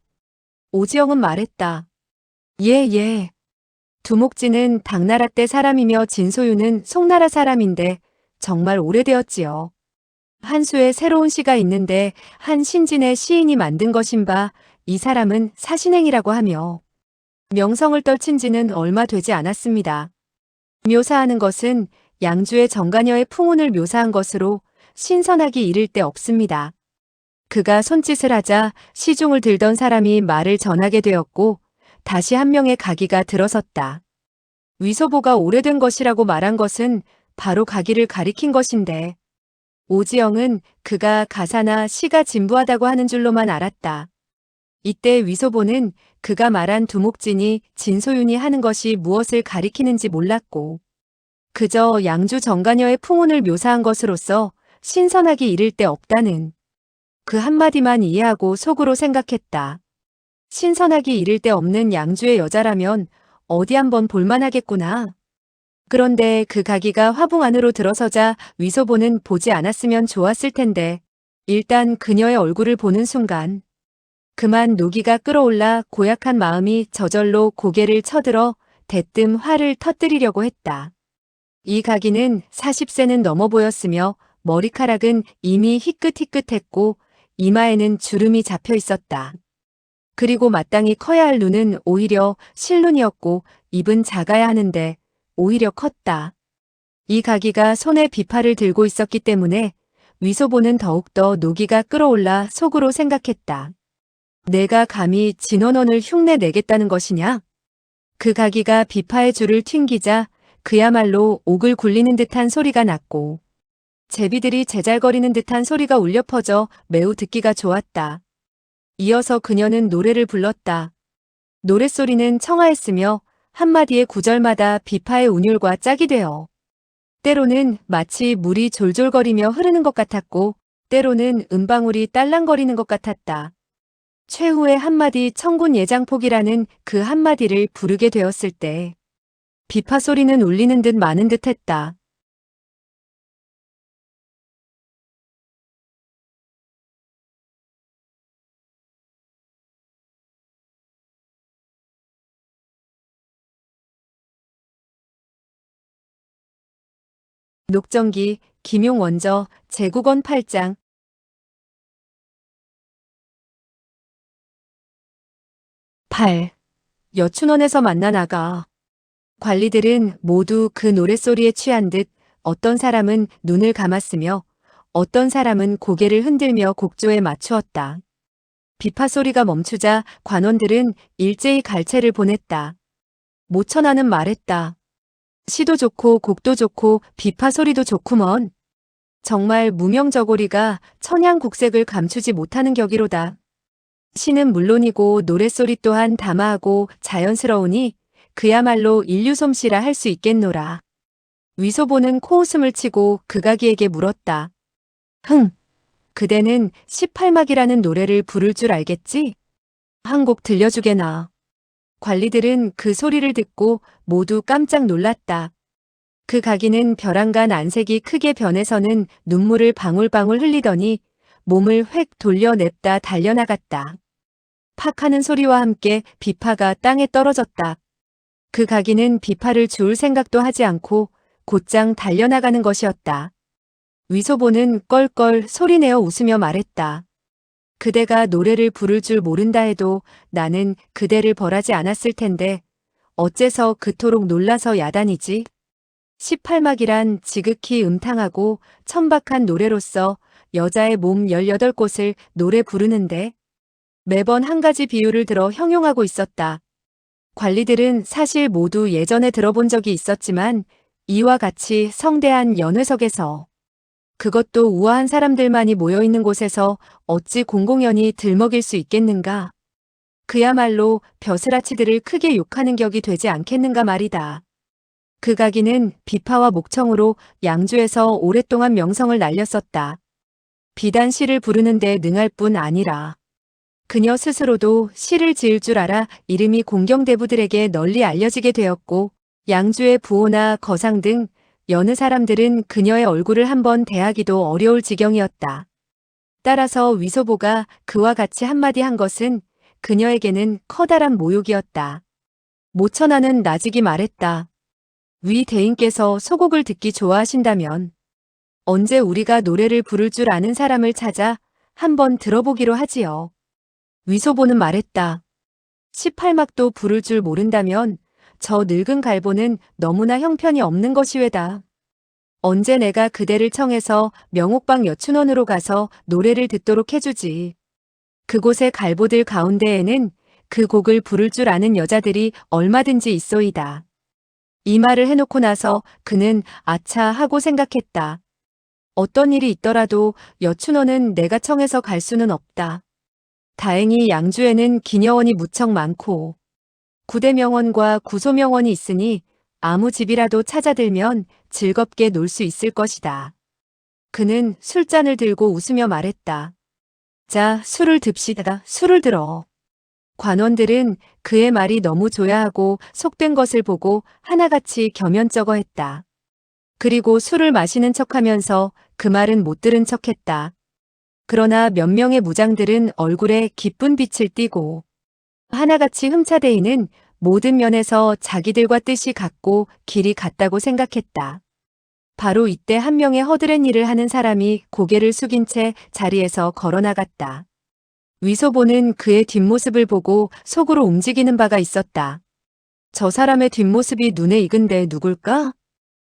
오지영은 말했다. 예. 두목진은 당나라 때 사람이며 진소유는 송나라 사람인데 정말 오래되었지요. 한수에 새로운 시가 있는데 한 신진의 시인이 만든 것인 바 이 사람은 사신행이라고 하며 명성을 떨친 지는 얼마 되지 않았습니다. 묘사하는 것은 양주의 정가녀의 풍운을 묘사한 것으로 신선하기 이를 데 없습니다. 그가 손짓을 하자 시중을 들던 사람이 말을 전하게 되었고 다시 한 명의 가기가 들어섰다. 위소보가 오래된 것이라고 말한 것은 바로 가기를 가리킨 것인데 오지영은 그가 가사나 시가 진부하다고 하는 줄로만 알았다. 이때 위소보는 그가 말한 두목진이 진소윤이 하는 것이 무엇을 가리키는지 몰랐고 그저 양주 정가녀의 풍운을 묘사한 것으로서 신선하기 이를 데 없다는 그 한마디만 이해하고 속으로 생각했다. 신선하기 이를 데 없는 양주의 여자라면 어디 한번 볼만하겠구나. 그런데 그 가기가 화붕 안으로 들어서자 위소보는 보지 않았으면 좋았을 텐데 일단 그녀의 얼굴을 보는 순간 그만 노기가 끓어올라 고약한 마음이 저절로 고개를 쳐들어 대뜸 화를 터뜨리려고 했다. 이 가기는 40세는 넘어 보였으며 머리카락은 이미 희끗희끗했고 이마에는 주름이 잡혀 있었다. 그리고 마땅히 커야 할 눈은 오히려 실눈이었고 입은 작아야 하는데 오히려 컸다. 이 가기가 손에 비파를 들고 있었기 때문에 위소보는 더욱더 노기가 끓어올라 속으로 생각했다. 내가 감히 진원원을 흉내내겠다는 것이냐? 그 가기가 비파의 줄을 튕기자 그야말로 옥을 굴리는 듯한 소리가 났고 제비들이 제잘거리는 듯한 소리가 울려 퍼져 매우 듣기가 좋았다. 이어서 그녀는 노래를 불렀다. 노랫소리는 청아했으며 한마디의 구절마다 비파의 운율과 짝이 되어 때로는 마치 물이 졸졸거리며 흐르는 것 같았고 때로는 은방울이 딸랑거리는 것 같았다. 최후의 한마디 청군 예장폭이라는 그 한마디를 부르게 되었을 때 비파 소리는 울리는 듯 마는 듯 했다. 녹정기, 김용원저, 제국원 8장 8. 여춘원에서 만난 아가. 관리들은 모두 그 노랫소리에 취한 듯 어떤 사람은 눈을 감았으며 어떤 사람은 고개를 흔들며 곡조에 맞추었다. 비파 소리가 멈추자 관원들은 일제히 갈채를 보냈다. 모천하는 말했다. 시도 좋고 곡도 좋고 비파 소리도 좋구먼. 정말 무명저고리가 천양국색을 감추지 못하는 격이로다. 시는 물론이고 노랫소리 또한 담아하고 자연스러우니 그야말로 인류솜씨라 할 수 있겠노라. 위소보는 코웃음을 치고 그가기에게 물었다. 흥, 그대는 18막이라는 노래를 부를 줄 알겠지? 한 곡 들려주게나. 관리들은 그 소리를 듣고 모두 깜짝 놀랐다. 그 가기는 벼랑간 안색이 크게 변해서는 눈물을 방울방울 흘리더니 몸을 획 돌려냈다 달려나갔다. 팍 하는 소리와 함께 비파가 땅에 떨어졌다. 그 가기는 비파를 주울 생각도 하지 않고 곧장 달려나가는 것이었다. 위소보는 껄껄 소리내어 웃으며 말했다. 그대가 노래를 부를 줄 모른다 해도 나는 그대를 벌하지 않았을 텐데 어째서 그토록 놀라서 야단이지? 18막이란 지극히 음탕하고 천박한 노래로서 여자의 몸 18곳을 노래 부르는데 매번 한 가지 비유를 들어 형용하고 있었다. 관리들은 사실 모두 예전에 들어본 적이 있었지만 이와 같이 성대한 연회석에서 그것도 우아한 사람들만이 모여있는 곳에서 어찌 공공연히 들먹일 수 있겠는가? 그야말로 벼슬아치들을 크게 욕하는 격이 되지 않겠는가 말이다. 그 가기는 비파와 목청으로 양주에서 오랫동안 명성을 날렸었다. 비단 시를 부르는데 능할 뿐 아니라 그녀 스스로도 시를 지을 줄 알아 이름이 공경대부들에게 널리 알려지게 되었고 양주의 부호나 거상 등 여느 사람들은 그녀의 얼굴을 한번 대하기도 어려울 지경이었다. 따라서 위소보가 그와 같이 한마디 한 것은 그녀에게는 커다란 모욕이었다. 모천하는 나직이 말했다. 위 대인께서 소곡을 듣기 좋아하신다면 언제 우리가 노래를 부를 줄 아는 사람을 찾아 한번 들어보기로 하지요. 위소보는 말했다. 18막도 부를 줄 모른다면 저 늙은 갈보는 너무나 형편이 없는 것이외다. 언제 내가 그대를 청해서 명옥방 여춘원으로 가서 노래를 듣도록 해주지. 그곳의 갈보들 가운데에는 그 곡을 부를 줄 아는 여자들이 얼마든지 있소이다. 이 말을 해놓고 나서 그는 아차 하고 생각했다. 어떤 일이 있더라도 여춘원은 내가 청해서 갈 수는 없다. 다행히 양주에는 기녀원이 무척 많고 구대명원과 구소명원이 있으니 아무 집이라도 찾아들면 즐겁게 놀 수 있을 것이다. 그는 술잔을 들고 웃으며 말했다. 자, 술을 듭시다. 술을 들어. 관원들은 그의 말이 너무 조야하고 속된 것을 보고 하나같이 겸연쩍어했다. 그리고 술을 마시는 척하면서 그 말은 못 들은 척했다. 그러나 몇 명의 무장들은 얼굴에 기쁜 빛을 띠고 하나같이 흠차대이는 모든 면에서 자기들과 뜻이 같고 길이 같다고 생각했다. 바로 이때 한 명의 허드렛 일을 하는 사람이 고개를 숙인 채 자리에서 걸어나갔다. 위소보는 그의 뒷모습을 보고 속으로 움직이는 바가 있었다. 저 사람의 뒷모습이 눈에 익은데 누굴까?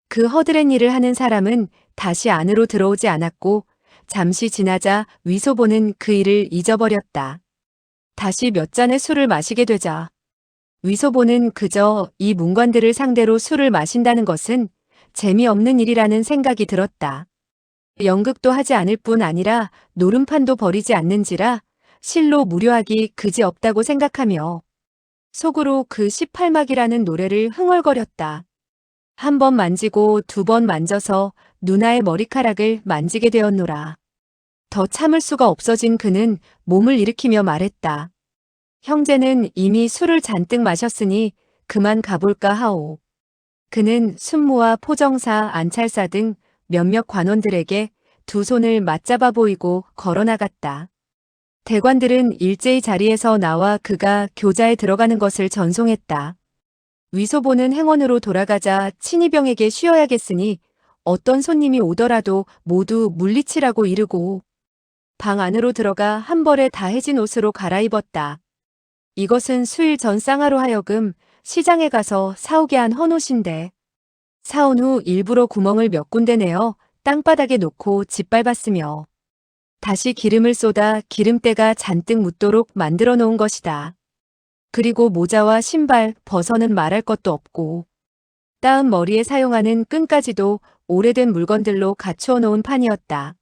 그 허드렛 일을 하는 사람은 다시 안으로 들어오지 않았고 잠시 지나자 위소보는 그 일을 잊어버렸다. 다시 몇 잔의 술을 마시게 되자 위소보는 그저 이 문관들을 상대로 술을 마신다는 것은 재미없는 일이라는 생각이 들었다. 연극도 하지 않을 뿐 아니라 노름판도 버리지 않는지라 실로 무료하기 그지없다고 생각하며 속으로 그 18막이라는 노래를 흥얼거렸다. 한 번 만지고 두 번 만져서 누나의 머리카락을 만지게 되었노라. 더 참을 수가 없어진 그는 몸을 일으키며 말했다. 형제는 이미 술을 잔뜩 마셨으니 그만 가볼까 하오. 그는 순무와 포정사, 안찰사 등 몇몇 관원들에게 두 손을 맞잡아 보이고 걸어나갔다. 대관들은 일제히 자리에서 나와 그가 교자에 들어가는 것을 전송했다. 위소보는 행원으로 돌아가자 친이병에게 쉬어야겠으니 어떤 손님이 오더라도 모두 물리치라고 이르고 방 안으로 들어가 한 벌에 다 해진 옷으로 갈아입었다. 이것은 수일 전 쌍화로 하여금 시장에 가서 사오게 한 헌옷인데 사온 후 일부러 구멍을 몇 군데 내어 땅바닥에 놓고 짓밟았으며 다시 기름을 쏟아 기름때가 잔뜩 묻도록 만들어 놓은 것이다. 그리고 모자와 신발, 버선은 말할 것도 없고 따은 머리에 사용하는 끈까지도 오래된 물건들로 갖추어 놓은 판이었다.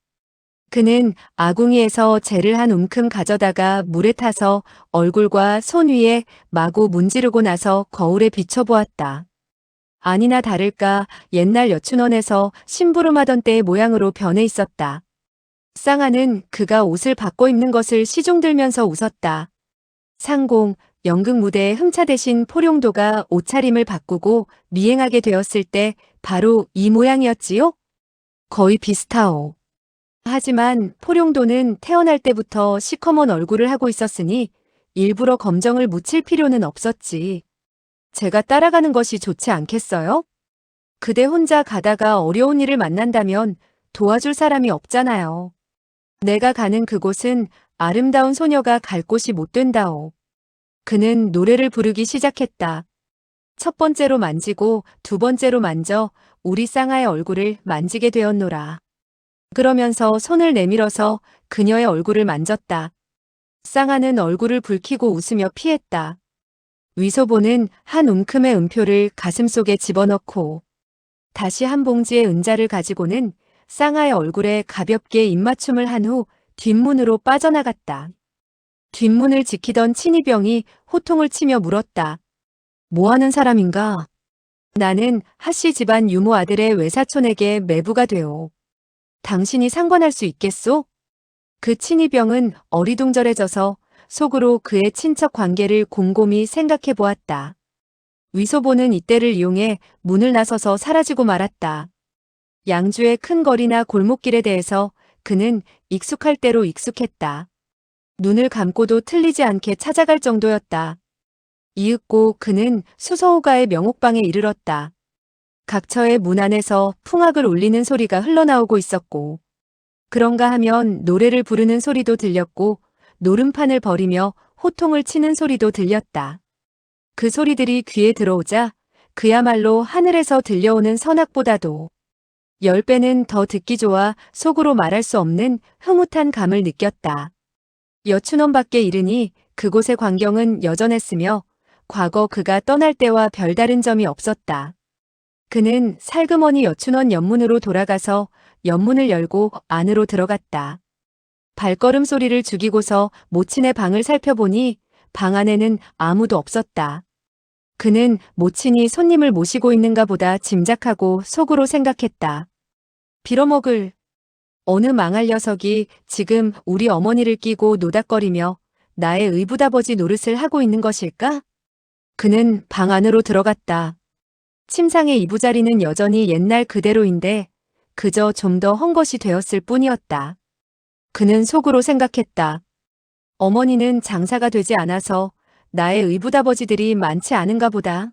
그는 아궁이에서 재를 한 움큼 가져다가 물에 타서 얼굴과 손 위에 마구 문지르고 나서 거울에 비춰보았다. 아니나 다를까 옛날 여춘원에서 심부름하던 때의 모양으로 변해 있었다. 쌍아는 그가 옷을 바꿔 입는 것을 시종들면서 웃었다. 상공, 연극 무대에 흠차 대신 포룡도가 옷차림을 바꾸고 미행하게 되었을 때 바로 이 모양이었지요? 거의 비슷하오. 하지만 포룡도는 태어날 때부터 시커먼 얼굴을 하고 있었으니 일부러 검정을 묻힐 필요는 없었지. 제가 따라가는 것이 좋지 않겠어요? 그대 혼자 가다가 어려운 일을 만난다면 도와줄 사람이 없잖아요. 내가 가는 그곳은 아름다운 소녀가 갈 곳이 못 된다오. 그는 노래를 부르기 시작했다. 첫 번째로 만지고 두 번째로 만져 우리 쌍아의 얼굴을 만지게 되었노라. 그러면서 손을 내밀어서 그녀의 얼굴을 만졌다. 쌍아는 얼굴을 붉히고 웃으며 피했다. 위소보는 한 움큼의 은표를 가슴속에 집어넣고 다시 한 봉지의 은자를 가지고는 쌍아의 얼굴에 가볍게 입맞춤을 한 후 뒷문으로 빠져나갔다. 뒷문을 지키던 친이병이 호통을 치며 물었다. 뭐 하는 사람인가? 나는 하씨 집안 유모 아들의 외사촌에게 매부가 되오. 당신이 상관할 수 있겠소? 그 친이병은 어리둥절해져서 속으로 그의 친척 관계를 곰곰이 생각해 보았다. 위소보는 이때를 이용해 문을 나서서 사라지고 말았다. 양주의 큰 거리나 골목길에 대해서 그는 익숙할 대로 익숙했다. 눈을 감고도 틀리지 않게 찾아갈 정도였다. 이윽고 그는 수서호가의 명옥방에 이르렀다. 각처의 문 안에서 풍악을 울리는 소리가 흘러나오고 있었고 그런가 하면 노래를 부르는 소리도 들렸고 노름판을 벌이며 호통을 치는 소리도 들렸다. 그 소리들이 귀에 들어오자 그야말로 하늘에서 들려오는 선악보다도 10배는 더 듣기 좋아 속으로 말할 수 없는 흐뭇한 감을 느꼈다. 여춘원 밖에 이르니 그곳의 광경은 여전했으며 과거 그가 떠날 때와 별다른 점이 없었다. 그는 살그머니 여춘원 연문으로 돌아가서 연문을 열고 안으로 들어갔다. 발걸음 소리를 죽이고서 모친의 방을 살펴보니 방 안에는 아무도 없었다. 그는 모친이 손님을 모시고 있는가 보다 짐작하고 속으로 생각했다. 빌어먹을 어느 망할 녀석이 지금 우리 어머니를 끼고 노닥거리며 나의 의붓아버지 노릇을 하고 있는 것일까? 그는 방 안으로 들어갔다. 침상의 이부자리는 여전히 옛날 그대로인데 그저 좀 더 헝것이 되었을 뿐이었다. 그는 속으로 생각했다. 어머니는 장사가 되지 않아서 나의 의붓아버지들이 많지 않은가 보다.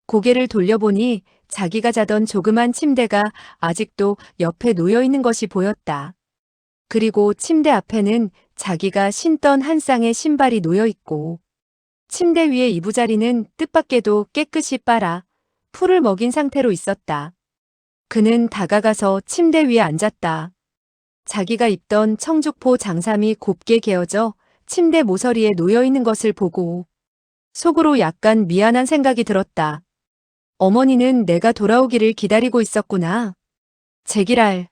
고개를 돌려보니 자기가 자던 조그만 침대가 아직도 옆에 놓여 있는 것이 보였다. 그리고 침대 앞에는 자기가 신던 한 쌍의 신발이 놓여 있고 침대 위의 이부자리는 뜻밖에도 깨끗이 빨아 풀을 먹인 상태로 있었다. 그는 다가가서 침대 위에 앉았다. 자기가 입던 청죽포 장삼이 곱게 개어져 침대 모서리에 놓여 있는 것을 보고 속으로 약간 미안한 생각이 들었다. 어머니는 내가 돌아오기를 기다리고 있었구나. 제기랄.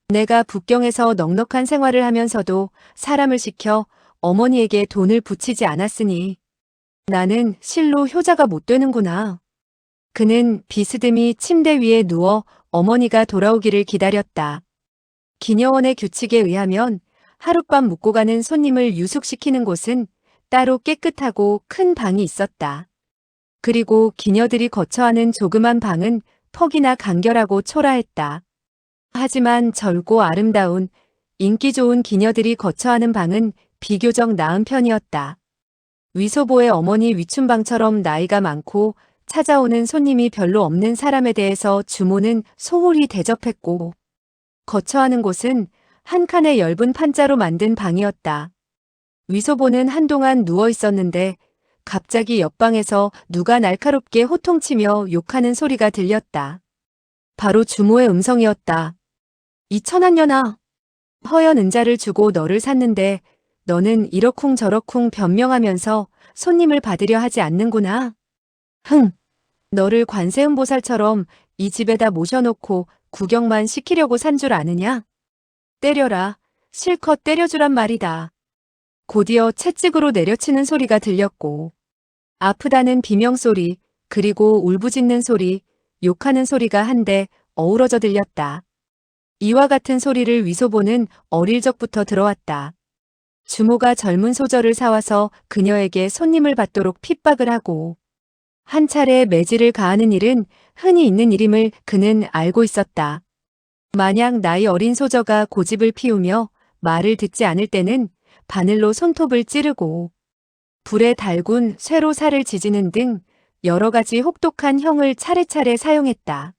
내가 북경에서 넉넉한 생활을 하면서도 사람을 시켜 어머니에게 돈을 붙이지 않았으니 나는 실로 효자가 못 되는구나. 그는 비스듬히 침대 위에 누워 어머니가 돌아오기를 기다렸다. 기녀원의 규칙에 의하면 하룻밤 묵고 가는 손님을 유숙시키는 곳은 따로 깨끗하고 큰 방이 있었다. 그리고 기녀들이 거처하는 조그만 방은 퍽이나 간결하고 초라했다. 하지만 젊고 아름다운 인기 좋은 기녀들이 거처하는 방은 비교적 나은 편이었다. 위소보의 어머니 위춘방처럼 나이가 많고 찾아오는 손님이 별로 없는 사람에 대해서 주모는 소홀히 대접했고 거처하는 곳은 한 칸의 엷은 판자로 만든 방이었다. 위소보는 한동안 누워 있었는데 갑자기 옆방에서 누가 날카롭게 호통치며 욕하는 소리가 들렸다. 바로 주모의 음성이었다. 이 천한년아. 허연 은자를 주고 너를 샀는데 너는 이러쿵 저러쿵 변명하면서 손님을 받으려 하지 않는구나. 흥. 너를 관세음보살처럼 이 집에다 모셔놓고 구경만 시키려고 산 줄 아느냐? 때려라. 실컷 때려주란 말이다. 곧이어 채찍으로 내려치는 소리가 들렸고 아프다는 비명소리 그리고 울부짖는 소리, 욕하는 소리가 한데 어우러져 들렸다. 이와 같은 소리를 위소보는 어릴 적부터 들어왔다. 주모가 젊은 소저를 사와서 그녀에게 손님을 받도록 핍박을 하고 한 차례 매질을 가하는 일은 흔히 있는 일임을 그는 알고 있었다. 만약 나이 어린 소저가 고집을 피우며 말을 듣지 않을 때는 바늘로 손톱을 찌르고 불에 달군 쇠로 살을 지지는 등 여러 가지 혹독한 형을 차례차례 사용했다.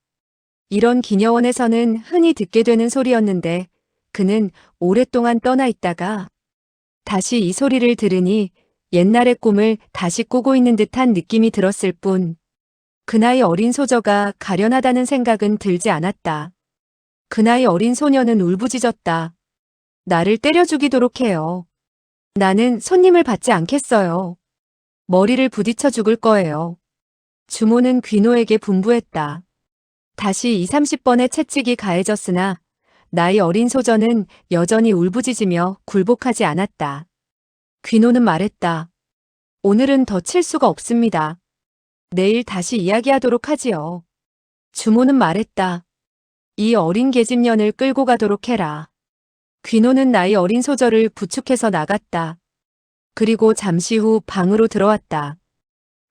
이런 기녀원에서는 흔히 듣게 되는 소리였는데 그는 오랫동안 떠나 있다가 다시 이 소리를 들으니 옛날의 꿈을 다시 꾸고 있는 듯한 느낌이 들었을 뿐, 그 나이 어린 소저가 가련하다는 생각은 들지 않았다. 그 나이 어린 소녀는 울부짖었다. 나를 때려 죽이도록 해요. 나는 손님을 받지 않겠어요. 머리를 부딪혀 죽을 거예요. 주모는 귀노에게 분부했다. 다시 2, 30번의 채찍이 가해졌으나 나이 어린 소저는 여전히 울부짖으며 굴복하지 않았다. 귀노는 말했다. 오늘은 더 칠 수가 없습니다. 내일 다시 이야기하도록 하지요. 주모는 말했다. 이 어린 계집년을 끌고 가도록 해라. 귀노는 나이 어린 소저를 부축해서 나갔다. 그리고 잠시 후 방으로 들어왔다.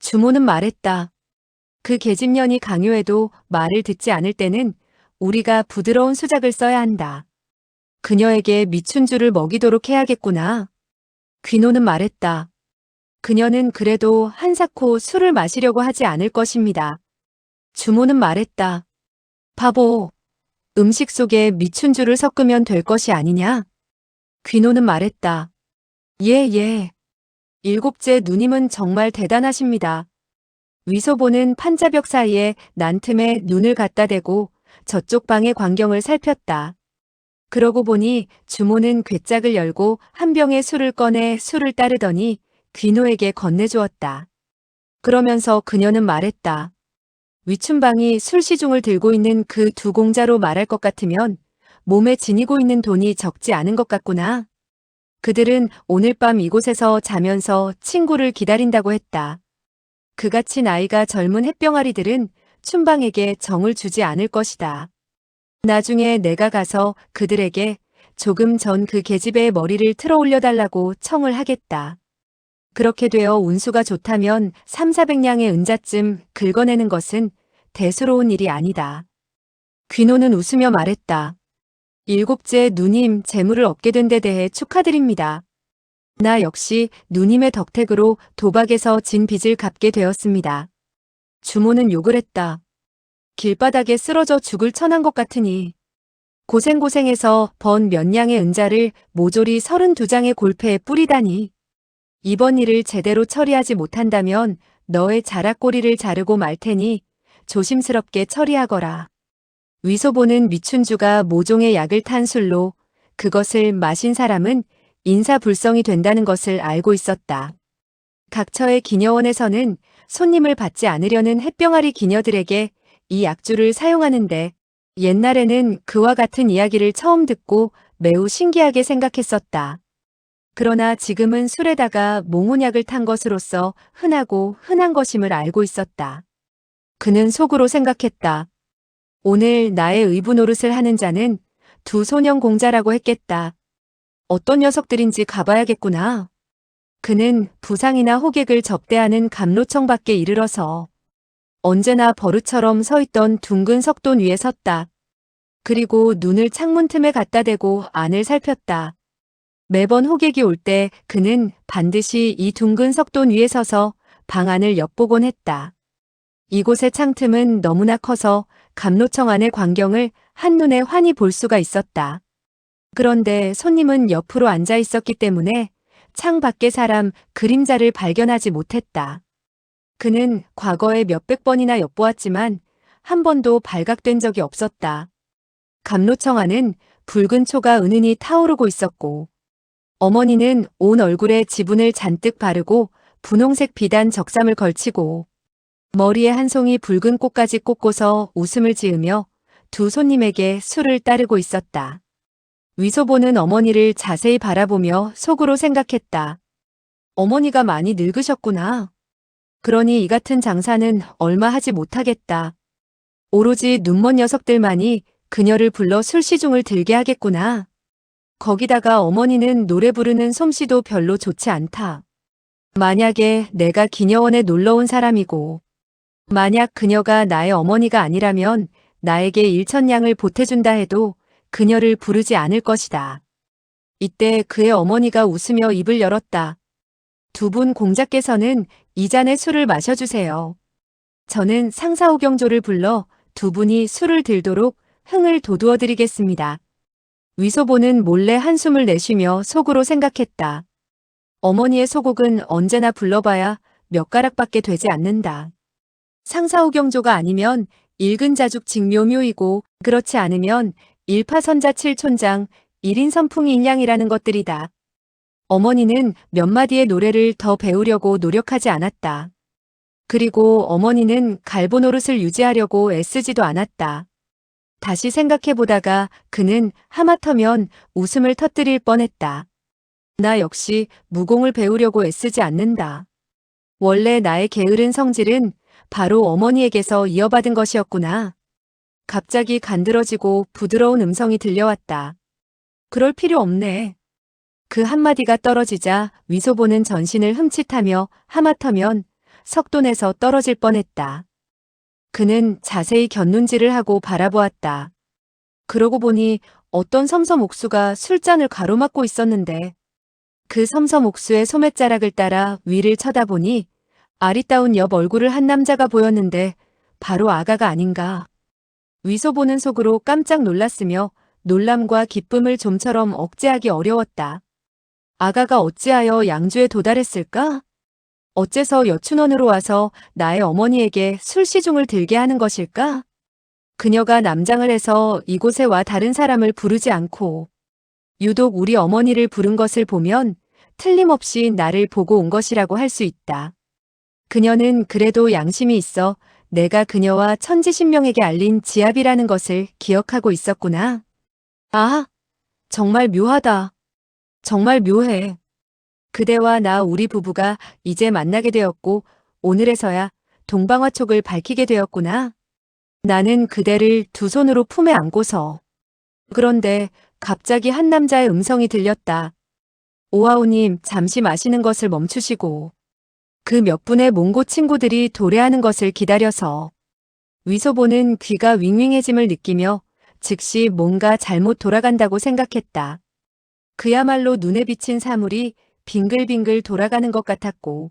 주모는 말했다. 그 계집년이 강요해도 말을 듣지 않을 때는 우리가 부드러운 수작을 써야 한다. 그녀에게 미춘주를 먹이도록 해야겠구나. 귀노는 말했다. 그녀는 그래도 한사코 술을 마시려고 하지 않을 것입니다. 주모는 말했다. 바보, 음식 속에 미춘주를 섞으면 될 것이 아니냐? 귀노는 말했다. 예. 일곱째 누님은 정말 대단하십니다. 위소보는 판자벽 사이에 난 틈에 눈을 갖다 대고 저쪽 방의 광경을 살폈다. 그러고 보니 주모는 괴짝을 열고 한 병의 술을 꺼내 술을 따르더니 귀노에게 건네주었다. 그러면서 그녀는 말했다. 위춘방이 술시중을 들고 있는 그 두 공자로 말할 것 같으면 몸에 지니고 있는 돈이 적지 않은 것 같구나. 그들은 오늘 밤 이곳에서 자면서 친구를 기다린다고 했다. 그같이 나이가 젊은 햇병아리들은 춘방에게 정을 주지 않을 것이다. 나중에 내가 가서 그들에게 조금 전 그 계집애의 머리를 틀어 올려달라고 청을 하겠다. 그렇게 되어 운수가 좋다면 3, 400냥의 은자쯤 긁어내는 것은 대수로운 일이 아니다. 귀노는 웃으며 말했다. 일곱째 누님 재물을 얻게 된 데 대해 축하드립니다. 나 역시 누님의 덕택으로 도박에서 진 빚을 갚게 되었습니다. 주모는 욕을 했다. 길바닥에 쓰러져 죽을 처난 것 같으니. 고생고생해서 번 몇 냥의 은자를 모조리 32장의 골패에 뿌리다니. 이번 일을 제대로 처리하지 못한다면 너의 자락꼬리를 자르고 말 테니 조심스럽게 처리하거라. 위소보는 미춘주가 모종의 약을 탄 술로 그것을 마신 사람은 인사불성이 된다는 것을 알고 있었다. 각처의 기녀원에서는 손님을 받지 않으려는 햇병아리 기녀들에게 이 약주를 사용하는데 옛날에는 그와 같은 이야기를 처음 듣고 매우 신기하게 생각했었다. 그러나 지금은 술에다가 몽혼약을 탄 것으로서 흔하고 흔한 것임을 알고 있었다. 그는 속으로 생각했다. 오늘 나의 의부 노릇을 하는 자는 두 소년 공자라고 했겠다. 어떤 녀석들인지 가봐야겠구나. 그는 부상이나 호객을 접대하는 감로청 밖에 이르러서 언제나 버릇처럼 서 있던 둥근 석돈 위에 섰다. 그리고 눈을 창문 틈에 갖다 대고 안을 살폈다. 매번 호객이 올 때 그는 반드시 이 둥근 석돈 위에 서서 방 안을 엿보곤 했다. 이곳의 창틈은 너무나 커서 감로청 안의 광경을 한눈에 환히 볼 수가 있었다. 그런데 손님은 옆으로 앉아 있었기 때문에 창 밖의 사람 그림자를 발견하지 못했다. 그는 과거에 몇백 번이나 엿보았지만 한 번도 발각된 적이 없었다. 감로청 안은 붉은 초가 은은히 타오르고 있었고 어머니는 온 얼굴에 지분을 잔뜩 바르고 분홍색 비단 적삼을 걸치고 머리에 한 송이 붉은 꽃까지 꽂고서 웃음을 지으며 두 손님에게 술을 따르고 있었다. 위소보는 어머니를 자세히 바라보며 속으로 생각했다. 어머니가 많이 늙으셨구나. 그러니 이 같은 장사는 얼마 하지 못하겠다. 오로지 눈먼 녀석들만이 그녀를 불러 술시중을 들게 하겠구나. 거기다가 어머니는 노래 부르는 솜씨도 별로 좋지 않다. 만약에 내가 기녀원에 놀러온 사람이고 만약 그녀가 나의 어머니가 아니라면 나에게 1,000냥을 보태준다 해도 그녀를 부르지 않을 것이다. 이때 그의 어머니가 웃으며 입을 열었다. 두 분 공자께서는 이 잔의 술을 마셔주세요. 저는 상사오경조를 불러 두 분이 술을 들도록 흥을 돋우어 드리겠습니다. 위소보는 몰래 한숨을 내쉬며 속으로 생각했다. 어머니의 소곡은 언제나 불러봐야 몇 가락밖에 되지 않는다. 상사오경조가 아니면 일근자죽 직묘묘이고 그렇지 않으면 일파선자칠촌장 1인 선풍이 인양이라는 것들이다. 어머니는 몇 마디의 노래를 더 배우려고 노력하지 않았다. 그리고 어머니는 갈보 노릇을 유지하려고 애쓰지도 않았다. 다시 생각해보다가 그는 하마터면 웃음을 터뜨릴 뻔했다. 나 역시 무공을 배우려고 애쓰지 않는다. 원래 나의 게으른 성질은 바로 어머니에게서 이어받은 것이었구나. 갑자기 간드러지고 부드러운 음성이 들려왔다. 그럴 필요 없네. 그 한마디가 떨어지자 위소보는 전신을 흠칫하며 하마터면 석돈에서 떨어질 뻔했다. 그는 자세히 곁눈질을 하고 바라보았다. 그러고 보니 어떤 섬섬옥수가 술잔을 가로막고 있었는데 그 섬섬옥수의 소매자락을 따라 위를 쳐다보니 아리따운 옆 얼굴을 한 남자가 보였는데 바로 아가가 아닌가. 위소보는 속으로 깜짝 놀랐으며 놀람과 기쁨을 좀처럼 억제하기 어려웠다. 아가가 어찌하여 양주에 도달했을까? 어째서 여춘원으로 와서 나의 어머니에게 술시중을 들게 하는 것일까? 그녀가 남장을 해서 이곳에 와 다른 사람을 부르지 않고 유독 우리 어머니를 부른 것을 보면 틀림없이 나를 보고 온 것이라고 할 수 있다. 그녀는 그래도 양심이 있어 내가 그녀와 천지신명에게 알린 지압이라는 것을 기억하고 있었구나. 아, 정말 묘하다. 정말 묘해. 그대와 나 우리 부부가 이제 만나게 되었고 오늘에서야 동방화촉을 밝히게 되었구나. 나는 그대를 두 손으로 품에 안고서. 그런데 갑자기 한 남자의 음성이 들렸다. 오하오님 잠시 마시는 것을 멈추시고. 그 몇 분의 몽고 친구들이 도래하는 것을 기다려서. 위소보는 귀가 윙윙해짐을 느끼며 즉시 뭔가 잘못 돌아간다고 생각했다. 그야말로 눈에 비친 사물이 빙글빙글 돌아가는 것 같았고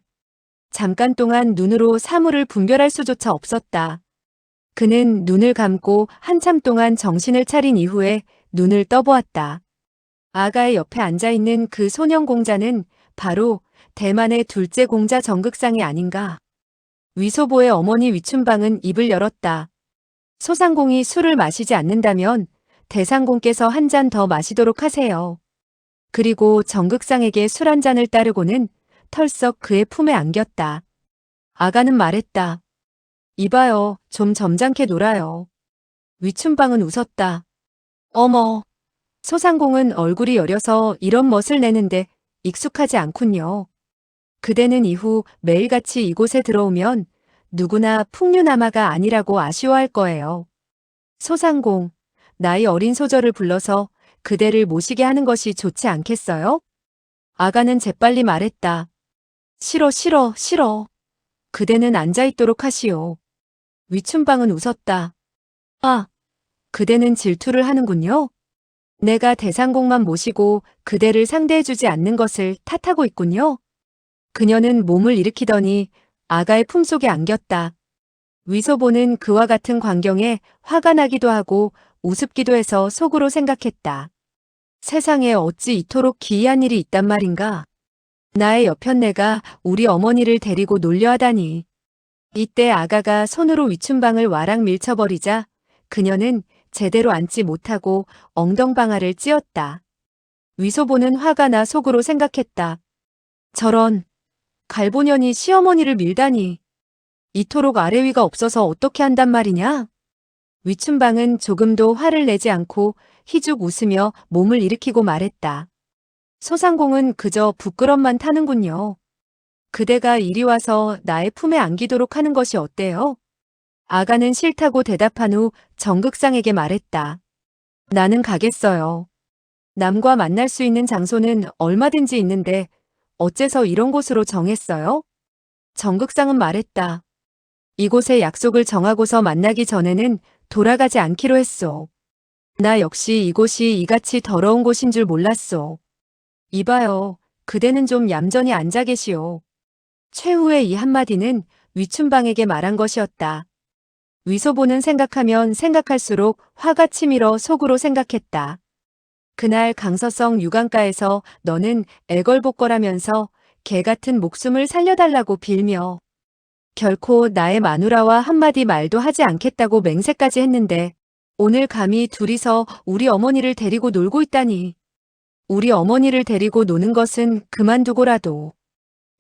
잠깐 동안 눈으로 사물을 분별할 수조차 없었다. 그는 눈을 감고 한참 동안 정신을 차린 이후에 눈을 떠보았다. 아가의 옆에 앉아있는 그 소년 공자는 바로 대만의 둘째 공자 정극상이 아닌가. 위소보의 어머니 위춘방은 입을 열었다. 소상공이 술을 마시지 않는다면 대상공께서 한 잔 더 마시도록 하세요. 그리고 정극상에게 술 한 잔을 따르고는 털썩 그의 품에 안겼다. 아가는 말했다. 이봐요, 좀 점잖게 놀아요. 위춘방은 웃었다. 어머, 소상공은 얼굴이 여려서 이런 멋을 내는데 익숙하지 않군요. 그대는 이후 매일같이 이곳에 들어오면 누구나 풍류남아가 아니라고 아쉬워할 거예요. 소상공, 나이 어린 소절을 불러서 그대를 모시게 하는 것이 좋지 않겠어요? 아가는 재빨리 말했다. 싫어, 싫어, 싫어. 그대는 앉아있도록 하시오. 위춘방은 웃었다. 아, 그대는 질투를 하는군요. 내가 대상공만 모시고 그대를 상대해주지 않는 것을 탓하고 있군요. 그녀는 몸을 일으키더니 아가의 품속에 안겼다. 위소보는 그와 같은 광경에 화가 나기도 하고 우습기도 해서 속으로 생각했다. 세상에 어찌 이토록 기이한 일이 있단 말인가. 나의 여편네가 우리 어머니를 데리고 놀려하다니. 이때 아가가 손으로 위춘방을 와락 밀쳐버리자 그녀는 제대로 앉지 못하고 엉덩방아를 찧었다. 위소보는 화가 나 속으로 생각했다. 저런 갈보년이 시어머니를 밀다니. 이토록 아래 위가 없어서 어떻게 한단 말이냐? 위춘방은 조금도 화를 내지 않고 희죽 웃으며 몸을 일으키고 말했다. 소상공은 그저 부끄럼만 타는군요. 그대가 이리 와서 나의 품에 안기도록 하는 것이 어때요? 아가는 싫다고 대답한 후 정극상에게 말했다. 나는 가겠어요. 남과 만날 수 있는 장소는 얼마든지 있는데 어째서 이런 곳으로 정했어요? 정극상은 말했다. 이곳에 약속을 정하고서 만나기 전에는 돌아가지 않기로 했소. 나 역시 이곳이 이같이 더러운 곳인 줄 몰랐소. 이봐요, 그대는 좀 얌전히 앉아 계시오. 최후의 이 한마디는 위춘방에게 말한 것이었다. 위소보는 생각하면 생각할수록 화가 치밀어 속으로 생각했다. 그날 강서성 유강가에서 너는 애걸복걸하면서 개 같은 목숨을 살려달라고 빌며 결코 나의 마누라와 한마디 말도 하지 않겠다고 맹세까지 했는데 오늘 감히 둘이서 우리 어머니를 데리고 놀고 있다니. 우리 어머니를 데리고 노는 것은 그만두고라도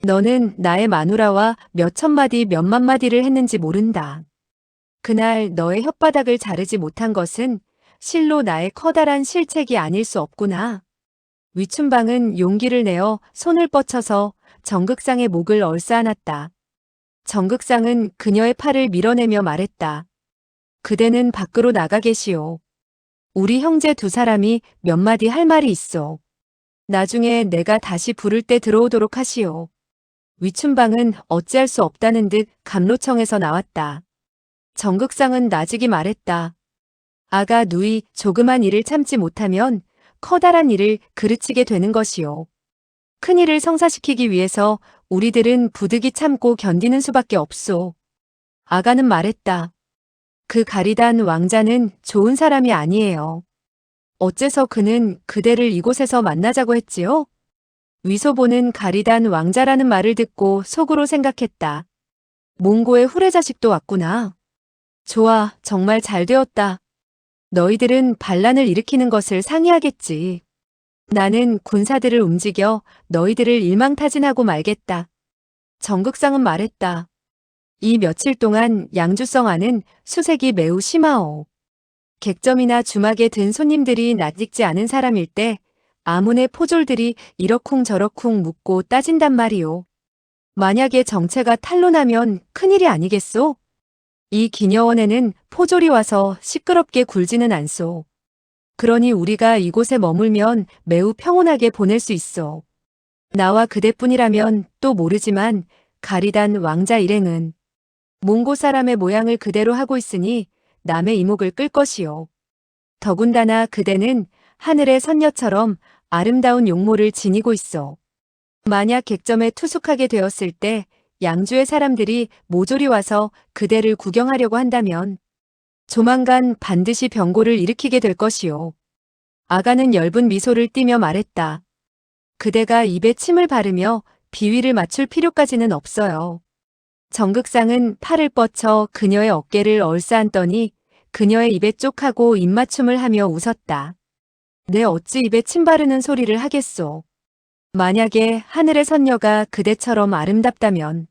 너는 나의 마누라와 몇천 마디 몇만 마디를 했는지 모른다. 그날 너의 혓바닥을 자르지 못한 것은 실로 나의 커다란 실책이 아닐 수 없구나. 위춘방은 용기를 내어 손을 뻗쳐서 정극상의 목을 얼싸안았다. 정극상은 그녀의 팔을 밀어내며 말했다. 그대는 밖으로 나가 계시오. 우리 형제 두 사람이 몇 마디 할 말이 있어. 나중에 내가 다시 부를 때 들어오도록 하시오. 위춘방은 어찌할 수 없다는 듯 감로청에서 나왔다. 정극상은 나직이 말했다. 아가 누이 조그만 일을 참지 못하면 커다란 일을 그르치게 되는 것이오. 큰 일을 성사시키기 위해서 우리들은 부득이 참고 견디는 수밖에 없소. 아가는 말했다. 그 가리단 왕자는 좋은 사람이 아니에요. 어째서 그는 그대를 이곳에서 만나자고 했지요? 위소보는 가리단 왕자라는 말을 듣고 속으로 생각했다. 몽고의 후레자식도 왔구나. 좋아, 정말 잘 되었다. 너희들은 반란을 일으키는 것을 상의하겠지. 나는 군사들을 움직여 너희들을 일망타진하고 말겠다. 정극상은 말했다. 이 며칠 동안 양주성 안은 수색이 매우 심하오. 객점이나 주막에 든 손님들이 낯익지 않은 사람일 때 아문의 포졸들이 이러쿵저러쿵 묻고 따진단 말이오. 만약에 정체가 탄로나면 큰일이 아니겠소? 이 기녀원에는 포졸이 와서 시끄럽게 굴지는 않소. 그러니 우리가 이곳에 머물면 매우 평온하게 보낼 수 있어. 나와 그대뿐이라면 또 모르지만 가리단 왕자 일행은 몽고 사람의 모양을 그대로 하고 있으니 남의 이목을 끌 것이요. 더군다나 그대는 하늘의 선녀처럼 아름다운 용모를 지니고 있어. 만약 객점에 투숙하게 되었을 때 양주의 사람들이 모조리 와서 그대를 구경하려고 한다면 조만간 반드시 병고를 일으키게 될 것이요. 아가는 엷은 미소를 띠며 말했다. 그대가 입에 침을 바르며 비위를 맞출 필요까지는 없어요. 정극상은 팔을 뻗쳐 그녀의 어깨를 얼싸안더니 그녀의 입에 쪽하고 입맞춤을 하며 웃었다. 내 어찌 입에 침 바르는 소리를 하겠소. 만약에 하늘의 선녀가 그대처럼 아름답다면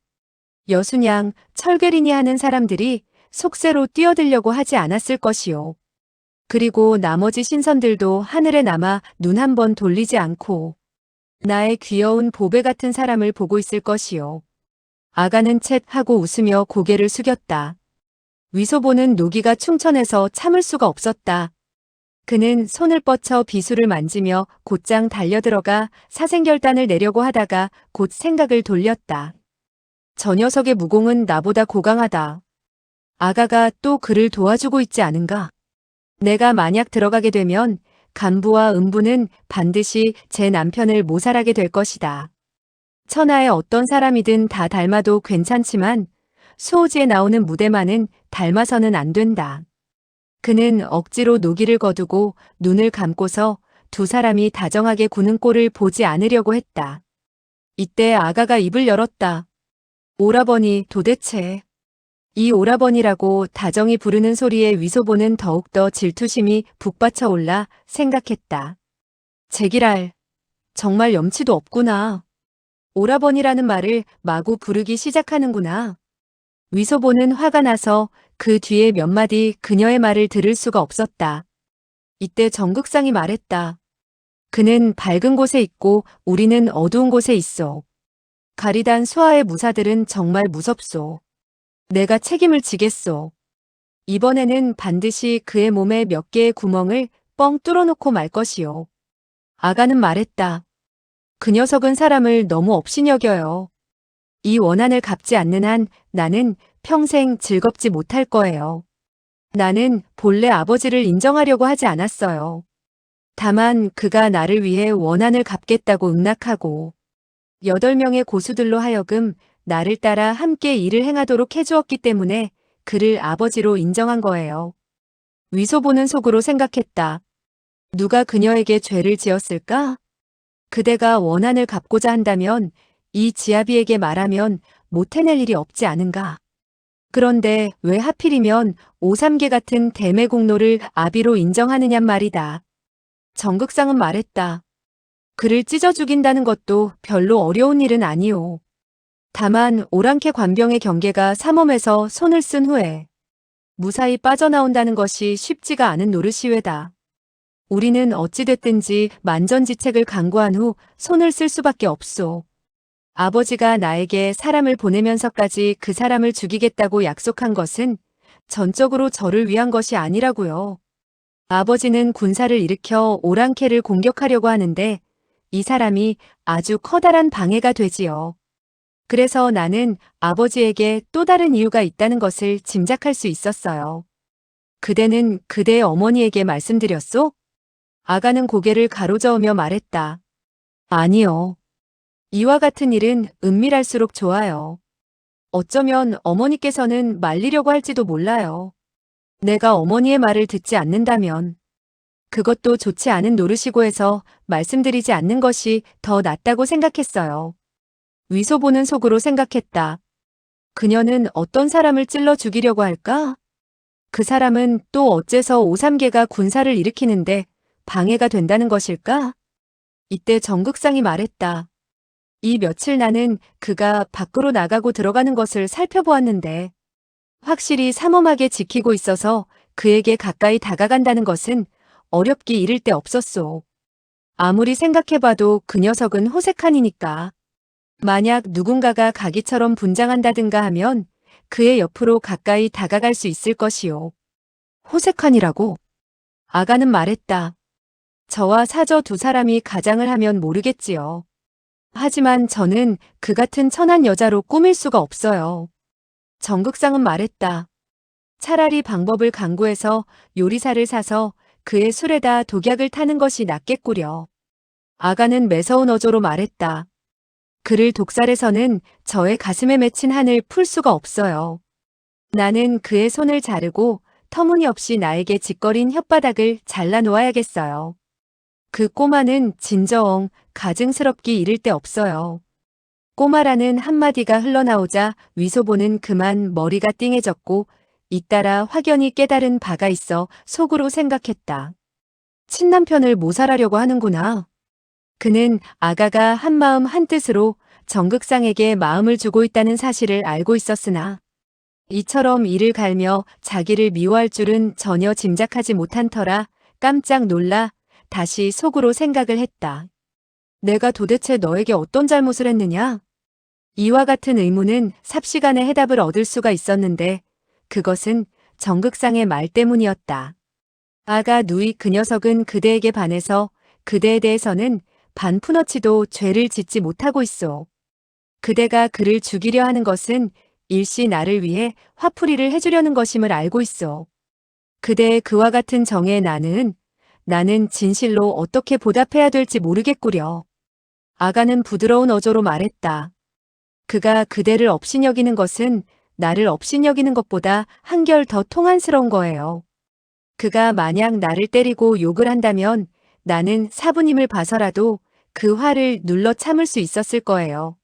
여순양, 철괴린이 하는 사람들이 속세로 뛰어들려고 하지 않았을 것이요. 그리고 나머지 신선들도 하늘에 남아 눈 한 번 돌리지 않고 나의 귀여운 보배 같은 사람을 보고 있을 것이요. 아가는 쳇 하고 웃으며 고개를 숙였다. 위소보는 노기가 충천해서 참을 수가 없었다. 그는 손을 뻗쳐 비수를 만지며 곧장 달려들어가 사생결단을 내려고 하다가 곧 생각을 돌렸다. 저 녀석의 무공은 나보다 고강하다. 아가가 또 그를 도와주고 있지 않은가? 내가 만약 들어가게 되면 간부와 음부는 반드시 제 남편을 모살하게 될 것이다. 천하의 어떤 사람이든 다 닮아도 괜찮지만 수호지에 나오는 무대만은 닮아서는 안 된다. 그는 억지로 노기를 거두고 눈을 감고서 두 사람이 다정하게 구는 꼴을 보지 않으려고 했다. 이때 아가가 입을 열었다. 오라버니 도대체. 이 오라버니라고 다정히 부르는 소리에 위소보는 더욱더 질투심이 북받쳐 올라 생각했다. 제기랄, 정말 염치도 없구나. 오라버니라는 말을 마구 부르기 시작하는구나. 위소보는 화가 나서 그 뒤에 몇 마디 그녀의 말을 들을 수가 없었다. 이때 정극상이 말했다. 그는 밝은 곳에 있고 우리는 어두운 곳에 있어. 가리단 수하의 무사들은 정말 무섭소. 내가 책임을 지겠소. 이번에는 반드시 그의 몸에 몇 개의 구멍을 뻥 뚫어놓고 말 것이요. 아가는 말했다. 그 녀석은 사람을 너무 업신여겨요. 이 원한을 갚지 않는 한 나는 평생 즐겁지 못할 거예요. 나는 본래 아버지를 인정하려고 하지 않았어요. 다만 그가 나를 위해 원한을 갚겠다고 응낙하고 8명의 고수들로 하여금 나를 따라 함께 일을 행하도록 해주었기 때문에 그를 아버지로 인정한 거예요. 위소보는 속으로 생각했다. 누가 그녀에게 죄를 지었을까? 그대가 원한을 갚고자 한다면 이 지아비에게 말하면 못 해낼 일이 없지 않은가. 그런데 왜 하필이면 오삼계 같은 대매공로를 아비로 인정하느냔 말이다. 정극상은 말했다. 그를 찢어 죽인다는 것도 별로 어려운 일은 아니오. 다만 오랑캐 관병의 경계가 삼엄해서 손을 쓴 후에 무사히 빠져나온다는 것이 쉽지가 않은 노릇이외다. 우리는 어찌됐든지 만전지책을 강구한 후 손을 쓸 수밖에 없소. 아버지가 나에게 사람을 보내면서까지 그 사람을 죽이겠다고 약속한 것은 전적으로 저를 위한 것이 아니라고요. 아버지는 군사를 일으켜 오랑캐를 공격하려고 하는데 이 사람이 아주 커다란 방해가 되지요. 그래서 나는 아버지에게 또 다른 이유가 있다는 것을 짐작할 수 있었어요. 그대는 그대의 어머니에게 말씀드렸소? 아가는 고개를 가로저으며 말했다. 아니요. 이와 같은 일은 은밀할수록 좋아요. 어쩌면 어머니께서는 말리려고 할지도 몰라요. 내가 어머니의 말을 듣지 않는다면 그것도 좋지 않은 노릇이고 해서 말씀드리지 않는 것이 더 낫다고 생각했어요. 위소보는 속으로 생각했다. 그녀는 어떤 사람을 찔러 죽이려고 할까? 그 사람은 또 어째서 오삼계가 군사를 일으키는데 방해가 된다는 것일까? 이때 정극상이 말했다. 이 며칠 나는 그가 밖으로 나가고 들어가는 것을 살펴보았는데 확실히 삼엄하게 지키고 있어서 그에게 가까이 다가간다는 것은 어렵기 이를 데 없었소. 아무리 생각해봐도 그 녀석은 호색한이니까. 만약 누군가가 가기처럼 분장한다든가 하면 그의 옆으로 가까이 다가갈 수 있을 것이요. 호색한이라고? 아가는 말했다. 저와 사저 두 사람이 가장을 하면 모르겠지요. 하지만 저는 그 같은 천한 여자로 꾸밀 수가 없어요. 정극상은 말했다. 차라리 방법을 강구해서 요리사를 사서 그의 술에다 독약을 타는 것이 낫겠구려. 아가는 매서운 어조로 말했다. 그를 독살해서는 저의 가슴에 맺힌 한을 풀 수가 없어요. 나는 그의 손을 자르고 터무니없이 나에게 짓거린 혓바닥을 잘라 놓아야겠어요. 그 꼬마는 진저엉 가증스럽기 이를 데 없어요. 꼬마라는 한마디가 흘러나오자 위소보는 그만 머리가 띵해졌고 잇따라 확연히 깨달은 바가 있어 속으로 생각했다. 친남편을 모살하려고 하는구나. 그는 아가가 한마음 한뜻으로 정극상에게 마음을 주고 있다는 사실을 알고 있었으나 이처럼 이를 갈며 자기를 미워할 줄은 전혀 짐작하지 못한 터라 깜짝 놀라 다시 속으로 생각을 했다. 내가 도대체 너에게 어떤 잘못을 했느냐? 이와 같은 의문은 삽시간에 해답을 얻을 수가 있었는데 그것은 정극상의 말 때문이었다. 아가 누이 그 녀석은 그대에게 반해서 그대에 대해서는 반푼어치도 죄를 짓지 못하고 있소. 그대가 그를 죽이려 하는 것은 일시 나를 위해 화풀이를 해주려는 것임을 알고 있소. 그대의 그와 같은 정에 나는 진실로 어떻게 보답해야 될지 모르겠구려. 아가는 부드러운 어조로 말했다. 그가 그대를 업신여기는 것은 나를 업신여기는 것보다 한결 더 통한스러운 거예요. 그가 만약 나를 때리고 욕을 한다면 나는 사부님을 봐서라도 그 화를 눌러 참을 수 있었을 거예요.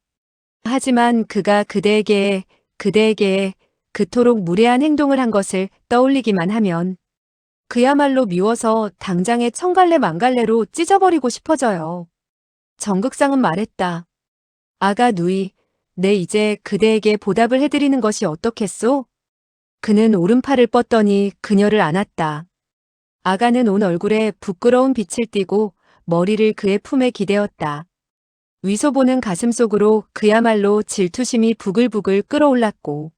하지만 그가 그대에게 그토록 무례한 행동을 한 것을 떠올리기만 하면 그야말로 미워서 당장에 천갈래 만갈래로 찢어버리고 싶어져요. 정극상은 말했다. 아가 누이, 내 이제 그대에게 보답을 해드리는 것이 어떻겠소? 그는 오른팔을 뻗더니 그녀를 안았다. 아가는 온 얼굴에 부끄러운 빛을 띠고 머리를 그의 품에 기대었다. 위소보는 가슴속으로 그야말로 질투심이 부글부글 끓어올랐고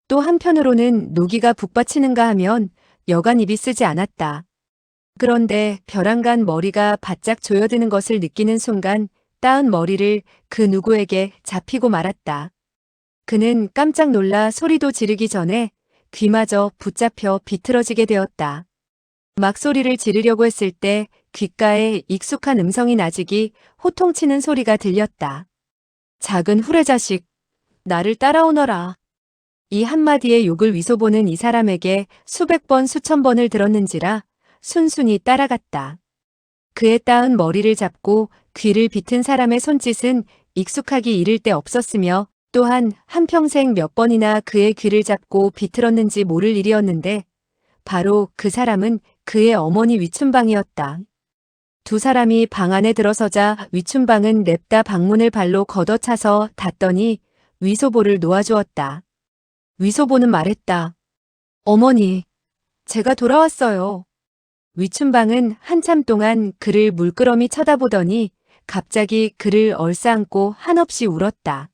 또 한편으로는 노기가 북받치는가 하면 여간 입이 쓰지 않았다. 그런데 벼랑간 머리가 바짝 조여드는 것을 느끼는 순간 따은 머리를 그 누구에게 잡히고 말았다. 그는 깜짝 놀라 소리도 지르기 전에 귀마저 붙잡혀 비틀어지게 되었다. 막 소리를 지르려고 했을 때 귓가에 익숙한 음성이 나직이 호통치는 소리가 들렸다. 작은 후레자식, 나를 따라오너라. 이 한마디의 욕을 위소보는 이 사람에게 수백 번 수천 번을 들었는지라 순순히 따라갔다. 그의 따은 머리를 잡고 귀를 비튼 사람의 손짓은 익숙하기 이를 데 없었으며 또한 한평생 몇 번이나 그의 귀를 잡고 비틀었는지 모를 일이었는데 바로 그 사람은 그의 어머니 위춘방이었다. 두 사람이 방 안에 들어서자 위춘방은 냅다 방문을 발로 걷어차서 닫더니 위소보를 놓아주었다. 위소보는 말했다. 어머니, 제가 돌아왔어요. 위춘방은 한참 동안 그를 물끄러미 쳐다보더니 갑자기 그를 얼싸안고 한없이 울었다.